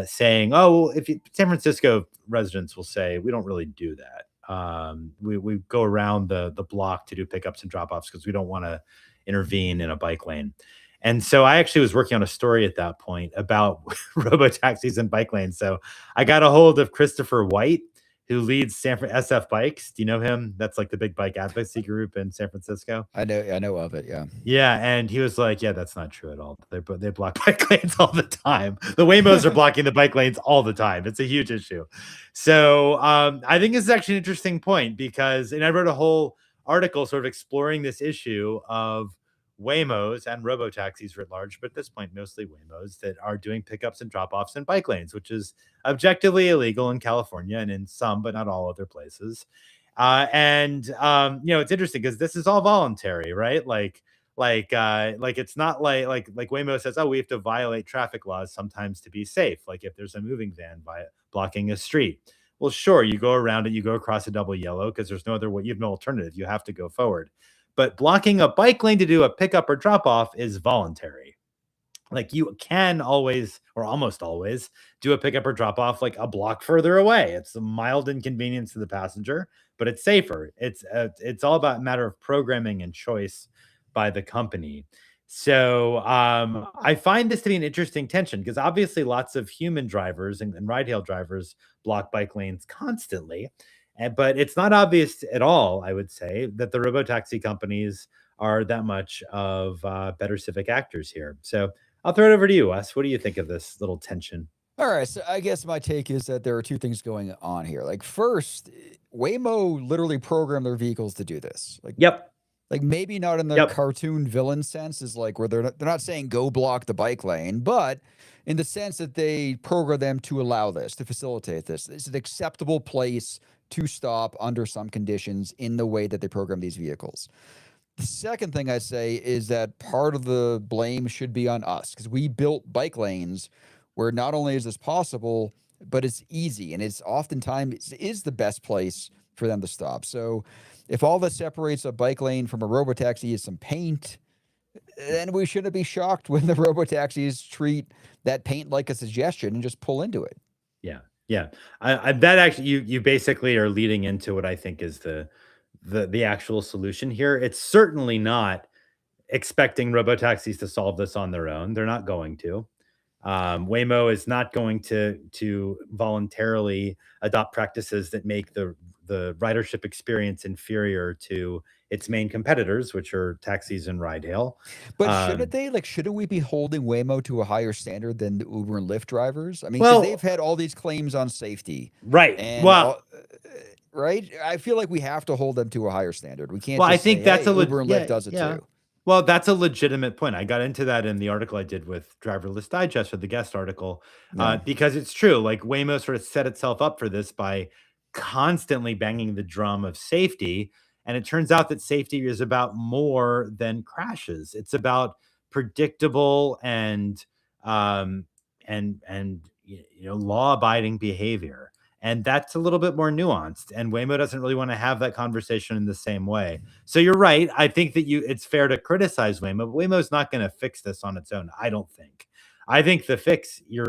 saying, "Oh, well, San Francisco residents will say we don't really do that. We go around the block to do pickups and drop offs because we don't want to intervene in a bike lane." And so I actually was working on a story at that point about robo taxis and bike lanes. So I got a hold of Christopher White, who leads SF Bikes. Do you know him? That's like the big bike advocacy group in San Francisco. I know of it. Yeah. Yeah, and he was like, "Yeah, that's not true at all. They block bike lanes all the time. The Waymos are blocking the bike lanes all the time. It's a huge issue." So I think this is actually an interesting point because, and I wrote a whole article sort of exploring this issue of Waymos and robotaxis writ large, but at this point, mostly Waymos that are doing pickups and drop offs in bike lanes, which is objectively illegal in California and in some, but not all other places. It's interesting because this is all voluntary, right? Like it's not like Waymo says, "Oh, we have to violate traffic laws sometimes to be safe." Like if there's a moving van blocking a street, well, sure, you go around it, you go across a double yellow because there's no other way. You have no alternative. You have to go forward. But blocking a bike lane to do a pickup or drop off is voluntary. like you can always or almost always do a pickup or drop off like a block further away. It's a mild inconvenience to the passenger, but it's safer. It's all about a matter of programming and choice by the company. So I find this to be an interesting tension because obviously lots of human drivers and ride hail drivers block bike lanes constantly. But it's not obvious at all, I would say, that the robotaxi companies are that much of better civic actors here. So I'll throw it over to you, Wes. What do you think of this little tension? All right, so I guess my take is that there are two things going on here. Like first, Waymo literally programmed their vehicles to do this. Yep. Like maybe not in the Yep. cartoon villain sense, is like where they're not saying go block the bike lane, but in the sense that they program them to allow this, to facilitate this. It's an acceptable place to stop under some conditions in the way that they program these vehicles. The second thing I say is that part of the blame should be on us because we built bike lanes where not only is this possible, but it's easy and it's oftentimes is the best place for them to stop. So if all that separates a bike lane from a robotaxi is some paint, then we shouldn't be shocked when the robotaxis treat that paint like a suggestion and just pull into it. Yeah. Yeah. That actually, you basically are leading into what I think is the actual solution here. It's certainly not expecting robotaxis to solve this on their own. They're not going to. Waymo is not going to voluntarily adopt practices that make the ridership experience inferior to its main competitors, which are taxis and ride hail. But shouldn't Um, they? Like, shouldn't we be holding Waymo to a higher standard than the Uber and Lyft drivers? I mean, because they've well, had all these claims on safety, right. and Well, all, right? I feel like we have to hold them to a higher standard. We can't well, I just say, think that's "Hey, a Uber and Lyft yeah, does it yeah. too." Well, that's a legitimate point. I got into that in the article I did with Driverless Digest for the guest article, Yeah. because it's true. Like Waymo sort of set itself up for this by constantly banging the drum of safety, and it turns out that safety is about more than crashes. It's about predictable um, and law abiding behavior. And that's a little bit more nuanced. And Waymo doesn't really want to have that conversation in the same way. So you're right. I think that it's fair to criticize Waymo, but Waymo's not going to fix this on its own. I don't think. I think the fix you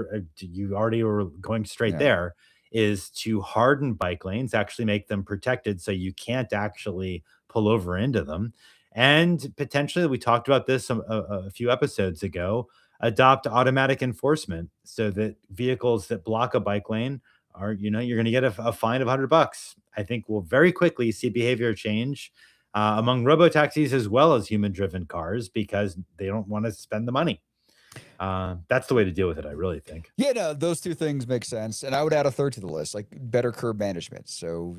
already were going straight Yeah. there is to harden bike lanes, actually make them protected so you can't actually pull over into them. And potentially, we talked about this a few episodes ago, adopt automatic enforcement so that vehicles that block a bike lane you're going to get a fine of $100. I think we'll very quickly see behavior change among robo taxis as well as human driven cars because they don't want to spend the money. That's the way to deal with it, I really think. Yeah, no, those two things make sense. And I would add a third to the list, like better curb management. So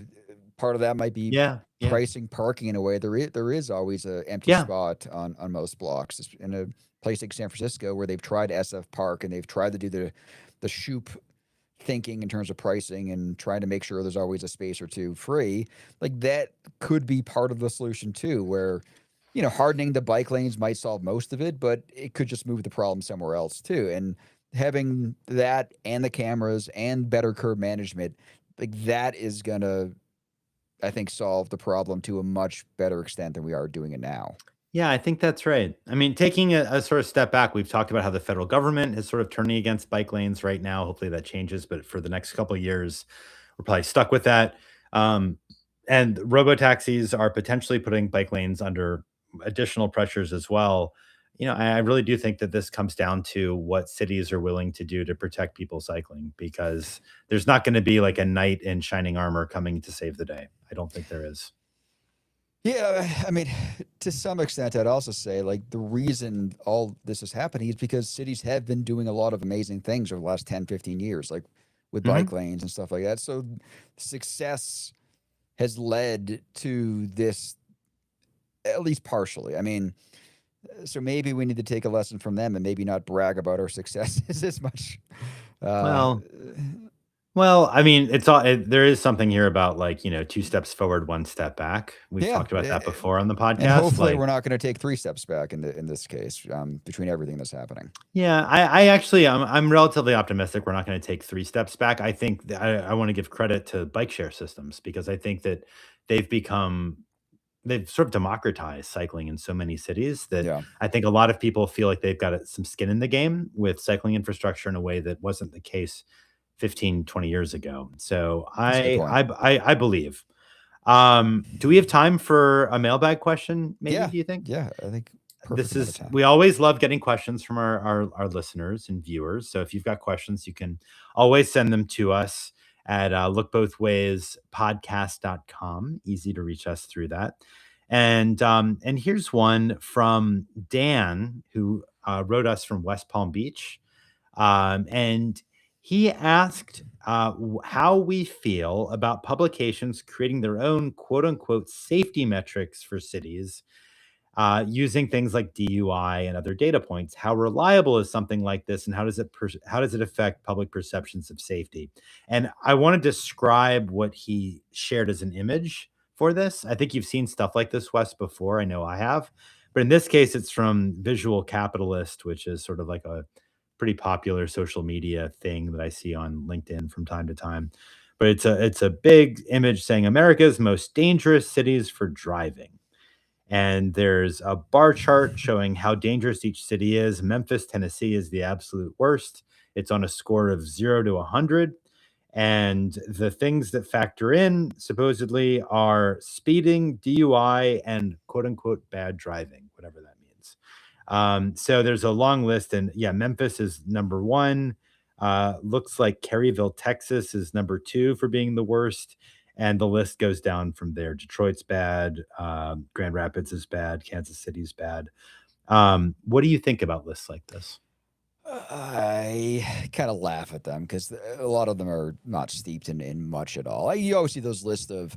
part of that might be Yeah, yeah, pricing parking in a way. There is always an empty yeah, spot on most blocks. In a place like San Francisco where they've tried SF Park and they've tried to do the Shoop thinking in terms of pricing and trying to make sure there's always a space or two free. Like that could be part of the solution too, where hardening the bike lanes might solve most of it, but it could just move the problem somewhere else too. And having that and the cameras and better curb management, like that is gonna, I think, solve the problem to a much better extent than we are doing it now. yeah. I think that's right. I mean, taking a sort of step back, we've talked about how the federal government is sort of turning against bike lanes right now. Hopefully that changes, but for the next couple of years, we're probably stuck with that. Um, and robo taxis are potentially putting bike lanes under additional pressures as well. I really do think that this comes down to what cities are willing to do to protect people cycling because there's not going to be like a knight in shining armor coming to save the day. I don't think there is. Yeah, I mean, to some extent, I'd also say like the reason all this is happening is because cities have been doing a lot of amazing things over the last 10, 15 years, like with bike Mhm. lanes and stuff like that. So success has led to this, at least partially. I mean, so maybe we need to take a lesson from them and maybe not brag about our successes as much. Uh, Well, Well, I mean, there is something here about like, 2 steps forward, 1 step back. We've yeah, talked about that before on the and podcast. hopefully we're Like, not going to take 3 steps back in this case, between everything that's happening. yeah, I actually I'm relatively optimistic we're not going to take 3 steps back. I think that I want to give credit to bike share systems because I think that they've become they've sort of democratized cycling in so many cities that Yeah, I think a lot of people feel like they've got some skin in the game with cycling infrastructure in a way that wasn't the case 15, 20 years ago. So that's a good point. I believe. Do we have time for a mailbag question? Maybe, Yeah, do you think? yeah, I think perfect This amount of is time. we always love getting questions from our listeners and viewers. So if you've got questions, you can always send them to us at lookbothwayspodcast.com. Easy to reach us through that. And here's one from Dan, who wrote us from West Palm Beach. And he asked how we feel about publications creating their own quote unquote safety metrics for cities using things like DUI and other data points. How reliable is something like this, and how does it affect public perceptions of safety? And I want to describe what he shared as an image for this. I think you've seen stuff like this, Wes, before. I know I have, but in this case, it's from Visual Capitalist, which is sort of like a pretty popular social media thing that I see on LinkedIn from time to time. But it's a big image saying America's most dangerous cities for driving, and there's a bar chart showing how dangerous each city is. Memphis, Tennessee is the absolute worst. It's on a score of 0 to 100. And the things that factor in supposedly are speeding, DUI, and quote unquote bad driving, whatever that means. So there's a long list. And yeah, Memphis is number one. Looks like Caryville, Texas is number two for being the worst, and the list goes down from there. Detroit's bad, Grand Rapids is bad, Kansas City's bad. What do you think about lists like this? I kind of laugh at them because a lot of them are not steeped in much at all. You always see those lists of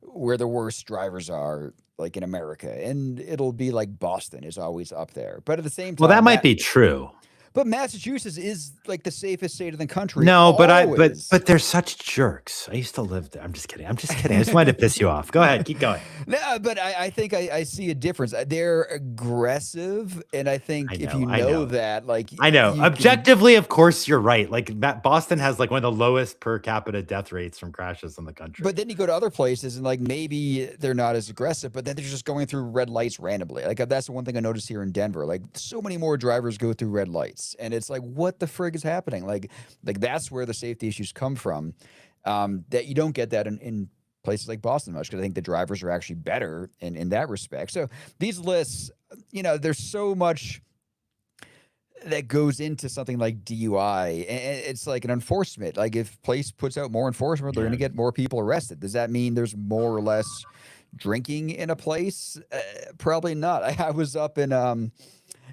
where the worst drivers are, like in America, and it'll be like Boston is always up there. But at the same Well, that time, might be true. but Massachusetts is like the safest state in the country. No, but Always. they're such jerks. I used to live there. I'm just kidding. I'm just kidding. I just wanted to piss you off. Go ahead, keep going. No, but I think I see a difference. They're aggressive, and I think if you I know know. that, like, I know. you can. Objectively, of course, you're right. Like Boston has like one of the lowest per capita death rates from crashes in the country. But then you go to other places, and like maybe they're not as aggressive, but then they're just going through red lights randomly. Like that's the one thing I noticed here in Denver. Like so many more drivers go through red lights, and it's like, what the frig is happening? Like that's where the safety issues come from. That you don't get that in places like Boston much, because I think the drivers are actually better in that respect. So these lists, there's so much that goes into something like DUI. And it's like an enforcement. Like if place puts out more enforcement, they're going to get more people arrested. Does that mean there's more or less drinking in a place? Probably not. I was up in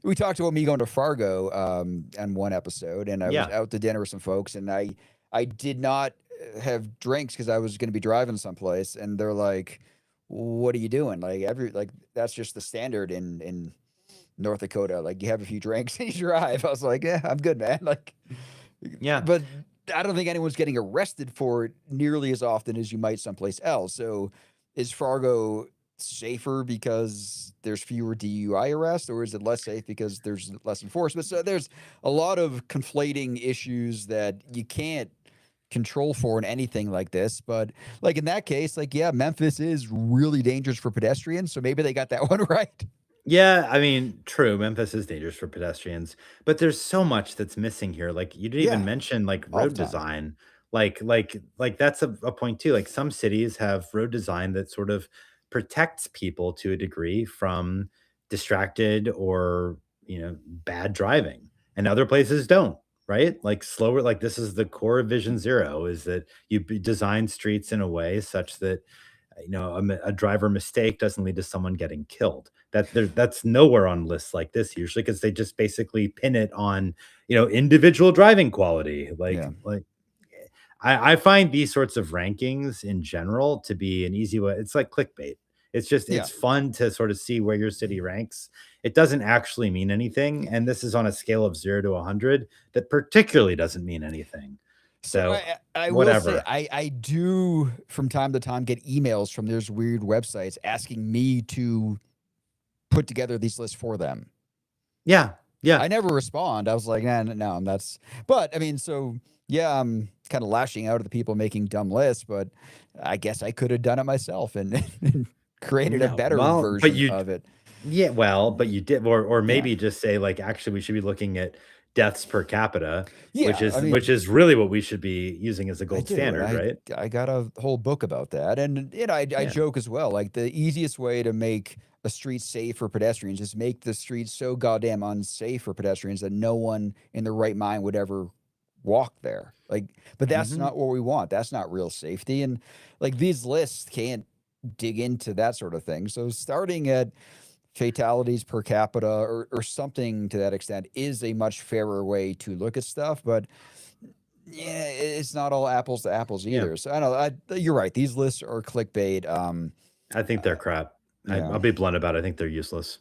we talked about me going to Fargo on one episode, and I was out to dinner with some folks, and I did not have drinks because I was going to be driving someplace, and they're like, "What are you doing?" Like that's just the standard in North Dakota. Like you have a few drinks and you drive. I was like, "Yeah, I'm good, man." Like, Yeah. but I don't think anyone's getting arrested for it nearly as often as you might someplace else. So, is Fargo safer because there's fewer DUI arrests, or is it less safe because there's less enforcement? So there's a lot of conflating issues that you can't control for in anything like this. But like in that case, like, yeah, Memphis is really dangerous for pedestrians, so maybe they got that one right. Yeah, I mean, true. Memphis is dangerous for pedestrians, but there's so much that's missing here. Like you didn't even Yeah, mention like all the road time. design. Like that's a point too. Like some cities have road design that sort of protects people to a degree from distracted or, bad driving. And other places don't, right? Like slower, like this is the core of Vision Zero, is that design streets in a way such that a driver mistake doesn't lead to someone getting killed. That's nowhere on lists like this usually, because they just basically pin it on individual driving quality. Yeah. I find these sorts of rankings in general to be an easy way. It's like clickbait. Yeah. It's fun to sort of see where your city ranks. It doesn't actually mean anything, and this is on a scale of 0 to 100 that particularly doesn't mean anything. So So I will say whatever. I do from time to time get emails from those weird websites asking me to put together these lists for them. Yeah, yeah. I never respond. I was like, nah, no, that's. But I mean, so yeah, I'm kind of lashing out at the people making dumb lists, but I guess I could have done it myself and created a No, better well, but version you of it. yeah, well, but you did, or Yeah. maybe just say like, actually, we should be looking at deaths per capita, Yeah. I which mean, is really what we should be using as a I gold do, and standard, right? I got a whole book about that, and I Yeah. joke as well. Like the easiest way to make a street safe for pedestrians is make the streets so goddamn unsafe for pedestrians that no one in their right mind would ever walk there. Like, but that's Hmm. not what we want. That's not real safety, and like these lists can't dig into that sort of thing. So starting at fatalities per capita or something to that extent is a much fairer way to look at stuff, but yeah, it's not all apples to apples Yeah, either. So I know you're right. These lists are clickbait. I think they're crap. Yeah, I'll be blunt about it. I think they're useless.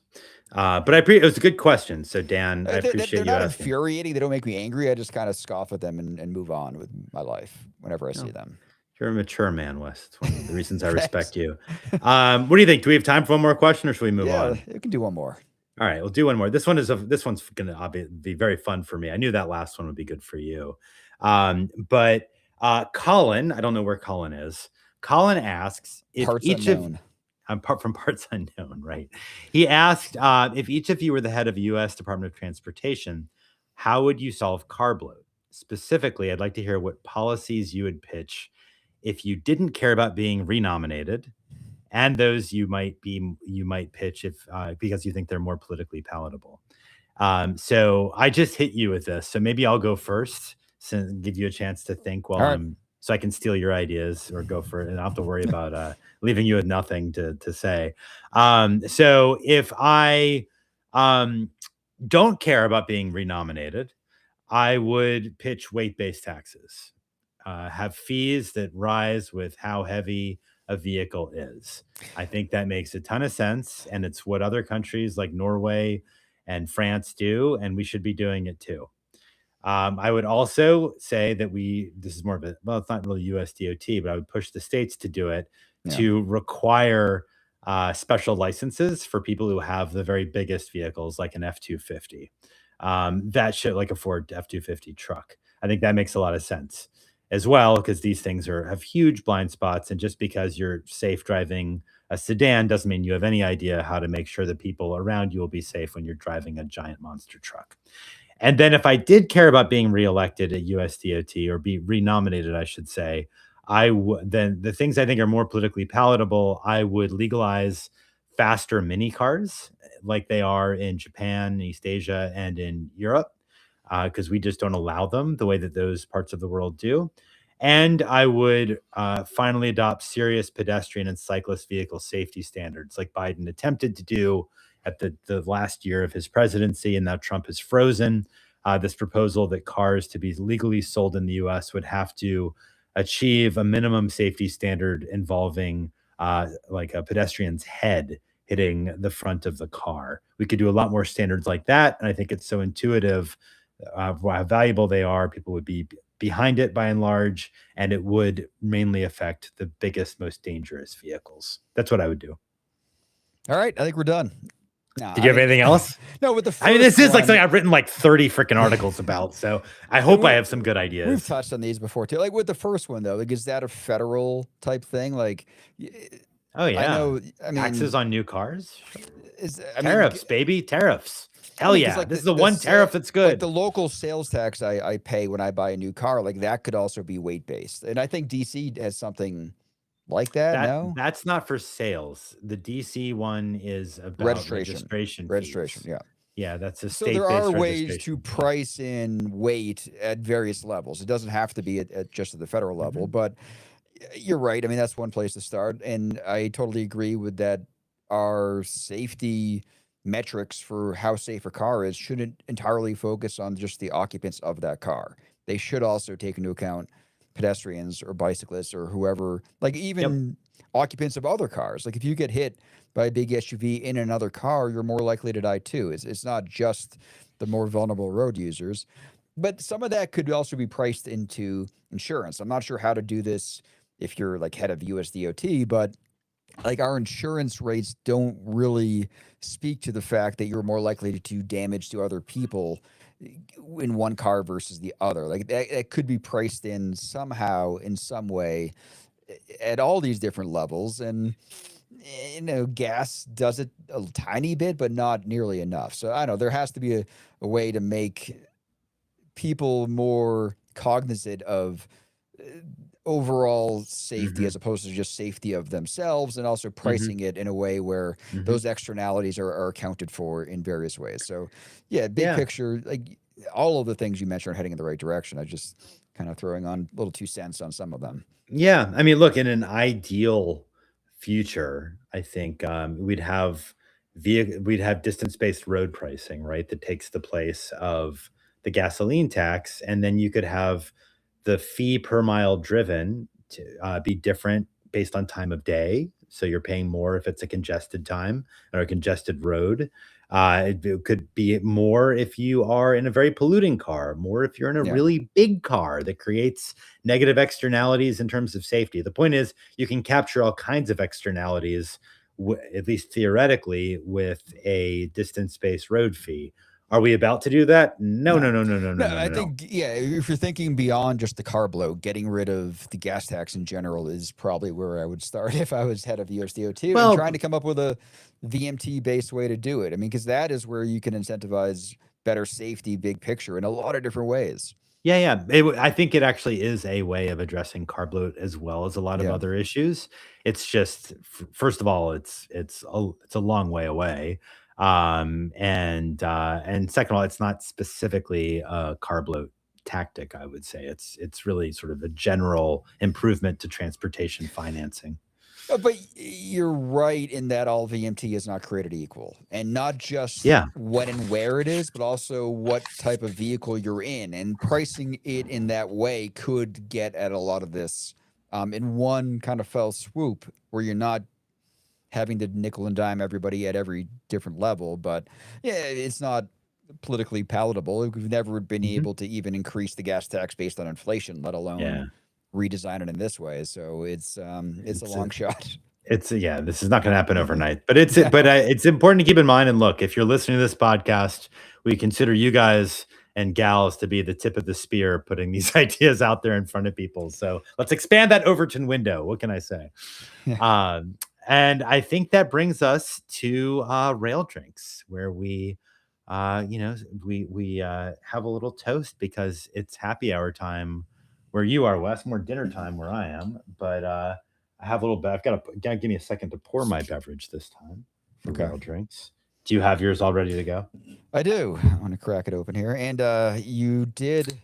But it was a good question. So Dan, I they're appreciate you not asking. infuriating. They don't make me angry. I just kind of scoff at them and move on with my life whenever I see No, them. you're a mature man, Wes. It's one of the reasons I Thanks. respect you. What do you think? Do we have time for one more question, or should we move Yeah, on? you can do one more. All right, we'll do one more. This one's gonna be very fun for me. I knew that last one would be good for you. But Colin, I don't know where Colin is. Colin asks if Parts each of unknown. apart from parts unknown, right? He asked if each of you were the head of the U.S. Department of Transportation, how would you solve car bloat? Specifically, I'd like to hear what policies you would pitch if you didn't care about being renominated, and those you might pitch if because you think they're more politically palatable. So I just hit you with this, so maybe I'll go first, so give you a chance to think All while right. I'm so I can steal your ideas or go for it, and I don't have to worry about leaving you with nothing to say. So if I um, don't care about being renominated, I would pitch weight-based taxes. Have fees that rise with how heavy a vehicle is. I think that makes a ton of sense, and it's what other countries like Norway and France do, and we should be doing it too. I would also say that this is more of a, well, it's not really USDOT, but I would push the states to do it Yeah. to require special licenses for people who have the very biggest vehicles, like an F 250. That should, like a Ford F 250 truck. I think that makes a lot of sense as well, because these things have huge blind spots. And just because you're safe driving a sedan doesn't mean you have any idea how to make sure that people around you will be safe when you're driving a giant monster truck. And then if I did care about being reelected at USDOT, or be renominated, I should say, then the things I think are more politically palatable, I would legalize faster mini cars like they are in Japan, East Asia, and in Europe, because we just don't allow them the way that those parts of the world do. And I would finally adopt serious pedestrian and cyclist vehicle safety standards, like Biden attempted to do at the last year of his presidency, and now Trump has frozen this proposal that cars to be legally sold in the US would have to achieve a minimum safety standard involving like a pedestrian's head hitting the front of the car. We could do a lot more standards like that. And I think it's so intuitive how valuable they are. People would be behind it by and large, and it would mainly affect the biggest, most dangerous vehicles. That's what I would do. All right. I think we're done. No, Did you I have mean, anything else? no. With the I mean, first this is like something one, I've written like 30 freaking articles about. So I and hope I have some good we've ideas. touched on these before too. Like with the first one though, like is that a federal type thing? Like, Oh, I yeah. know. I Taxes mean, on new cars? Sure. is Tariffs, baby. Tariffs. I Hell mean, because yeah. like This is the the one tariff that's like the good. local sales tax I pay when I buy a new car, like that could also be weight based, and I think DC has something like that. No That's not for sales. The DC one is about registration, registration registration. fees. Yeah. Yeah, that's a So there are state-based ways to registration fee. price in weight at various levels. It doesn't have to be at just at the federal level, Mhm. but you're right. I mean, that's one place to start. And I totally agree with that. Our safety metrics for how safe a car is shouldn't entirely focus on just the occupants of that car. They should also take into account pedestrians or bicyclists or whoever, like Yep. even occupants of other cars. Like if you get hit by a big SUV in another car, you're more likely to die too. It's not just the more vulnerable road users, but some of that could also be priced into insurance. I'm not sure how to do this if you're like head of USDOT, but like our insurance rates don't really speak to the fact that you're more likely to do damage to other people in one car versus the other. Like that could be priced in somehow in some way at all these different levels. And gas does it a tiny bit, but not nearly enough. So I don't know. There has to be a way to make people more cognizant of uh, overall safety Hmm. as opposed to just safety of themselves, and also Hmm. pricing it in a way where Hmm. those externalities are accounted for in various ways. So, yeah, big Yeah. picture, like all of the things you mentioned are heading in the right direction. I just kind of throwing on little 2 cents on some of them. Yeah, I mean, look, in an ideal future, I think we'd have distance-based road pricing, right? That takes the place of the gasoline tax, and then you could have the fee per mile driven to be different based on time of day. So you're paying more if it's a congested time or a congested road. It could be more if you are in a very polluting car, more if you're in a Yeah. really big car that creates negative externalities in terms of safety. The point is, you can capture all kinds of externalities, at least theoretically, with a distance-based road fee. Are we about to do that? No, No. no, no, no, no, no, No, no, I no, no. think, yeah, if you're thinking beyond just the carb load, getting rid of the gas tax in general is probably where I would start if I was head of USDOT, and trying to Well, come up with a VMT based way to do it. I mean, because that is where you can incentivize better safety, big picture, in a lot of different ways. yeah, yeah. I think it actually is a way of addressing carb load as well as a lot of Yeah. other issues. It's just, first of all, it's a long way away, and second of all, it's not specifically a carb load tactic. I would say it's really sort of a general improvement to transportation financing. But you're right in that all VMT is not created equal, and not just Yeah. when and where it is, but also what type of vehicle you're in. And pricing it in that way could get at a lot of this in one kind of fell swoop, where you're not having to nickel and dime everybody at every different level. But yeah, it's not politically palatable. We've never been Hmm. able to even increase the gas tax based on inflation, let Yeah. alone redesign it in this way. So it's a It's long shot. Yeah, this is not gonna happen overnight, but No. it's important to keep in mind, and look, if you're listening to this podcast, we consider you guys and gals to be the tip of the spear, putting these ideas out there in front of people, so let's expand that Overton window, what can I say? Yeah. Um, and I think that brings us to, rail drinks, where we have a little toast because it's happy hour time where you are, Wes, more dinner time where I am, but, I have a little bit. I've gotta give me a second to pour my beverage this time for Okay. rail drinks. Do you have yours all ready to go? I do. I want to crack it open here. And you did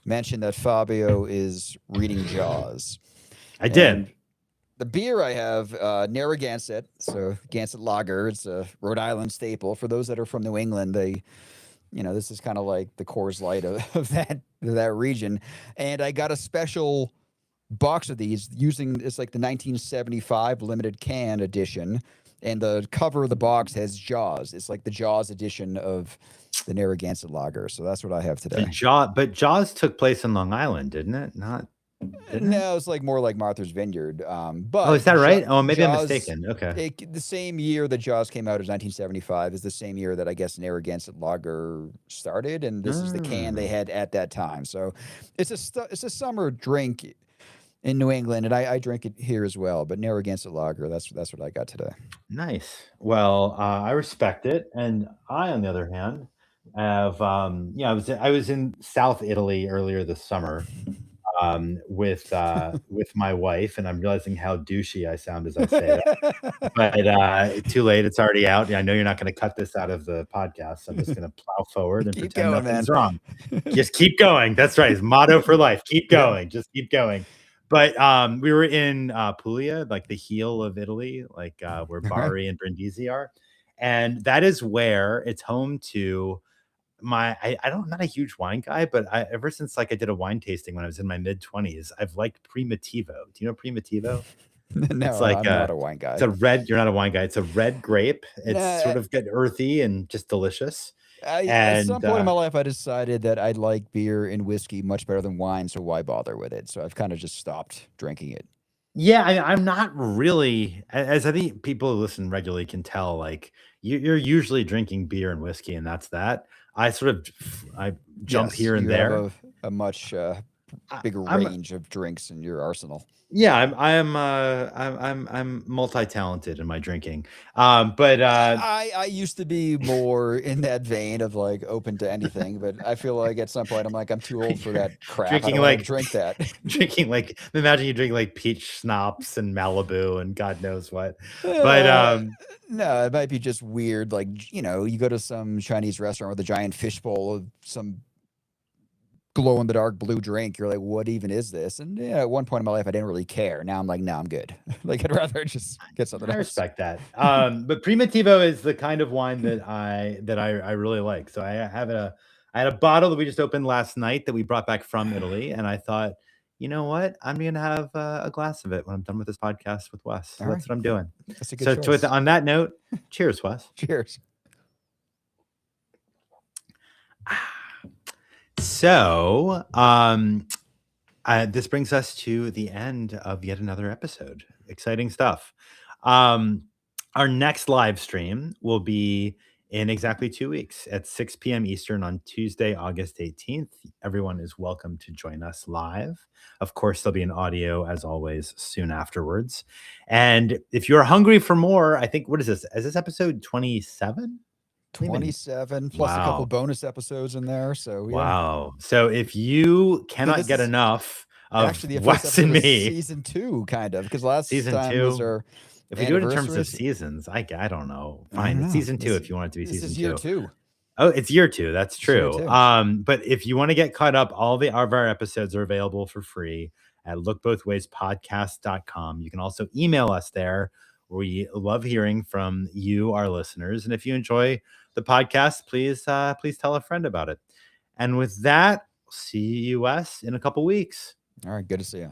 mention that Fabio is reading Jaws. I did. And the beer I have, Narragansett, so Gansett Lager. It's a Rhode Island staple. For those that are from New England, this is kind of like the Coors Light of that region. And I got a special box of these using, it's like the 1975 limited can edition, and the cover of the box has Jaws. It's like the Jaws edition of the Narragansett Lager. So that's what I have today. But Jaws took place in Long Island, didn't it? Not didn't it? No, it's like more like Martha's Vineyard. Oh, is But that right? Oh, maybe I'm Jaws, mistaken. Okay. the same year that Jaws came out, is 1975, is the same year that I guess Narragansett Lager started, and this is the can they Mm, had at that time. So it's a summer drink in New England, and I drink it here as well. But Narragansett Lager, that's what I got today. nice. Well, I respect it, and I, on the other hand, have, I was in South Italy earlier this summer, with my wife, and I'm realizing how douchey I sound as I say that. But, too late, it's already out. Yeah, I know you're not gonna cut this out of the podcast, so I'm just gonna plow forward and Keep pretend going, man. nothing's wrong. Just keep going. That's right, his motto for life, keep Yeah. going, just keep going. But, we were in, Puglia, like the heel of Italy, like, where All right. Bari and Brindisi are, and that is where it's home to I don't, I'm not a huge wine guy, but ever since, like, I did a wine tasting when I was in my mid-20s, I've liked Primitivo. Do you know Primitivo? It's No, like I'm not a a wine it's guy. a red you're not a wine guy, it's a red grape. It's Nah, sort of good earthy and just delicious. at some And, point in my life, I decided that I like beer and whiskey much better than wine, so why bother with it? So I've kind of just stopped drinking it. yeah, I'm not really, as I think people who listen regularly can tell, like, you're usually drinking beer and whiskey, and that's that. I sort of I jump Yes, here and you have there. a much big range of drinks in your arsenal. Yeah, I'm multi-talented in my drinking. But I used to be more in that vein of like open to anything, but I feel like at some point I'm like, I'm too old for that crap. I drinking don't want to like drink that. drinking like imagine you drink like peach schnapps and Malibu and God knows what. But No, it might be just weird. Like, you know, you go to some Chinese restaurant with a giant fishbowl of some glow in the dark blue drink. You're like, what even is this? And yeah, at one point in my life, I didn't really care. Now I'm like, no, I'm good. Like, I'd rather just get something I else. respect that. But Primitivo is the kind of wine that I really like. So I had a bottle that we just opened last night that we brought back from Italy, and I thought, you know what, I'm gonna have a glass of it when I'm done with this podcast with Wes. So All that's what I'm doing. That's a good choice. On that note, cheers, Wes. Cheers. So, this brings us to the end of yet another episode. Exciting stuff. Our next live stream will be in exactly 2 weeks at 6 p.m. Eastern on Tuesday, August 18th. Everyone is welcome to join us live. Of course, there'll be an audio, as always, soon afterwards. And if you're hungry for more, I think, what is this? Is this episode 27? 27 plus a couple bonus episodes in there. So, yeah. Wow. So if you cannot get enough of actually the Wes and me, season 2, kind of, because last season time 2 was our if we do it in terms of seasons, I don't know. Fine. It's season 2 if you want it to be season 2. This is year 2. Oh, it's year 2. That's true. Year 2. But if you want to get caught up, all of our episodes are available for free at lookbothwayspodcast.com. You can also email us there. We love hearing from you, our listeners. And if you enjoy the podcast, please tell a friend about it. And with that, see you, Wes, in a couple weeks. All right. Good to see you.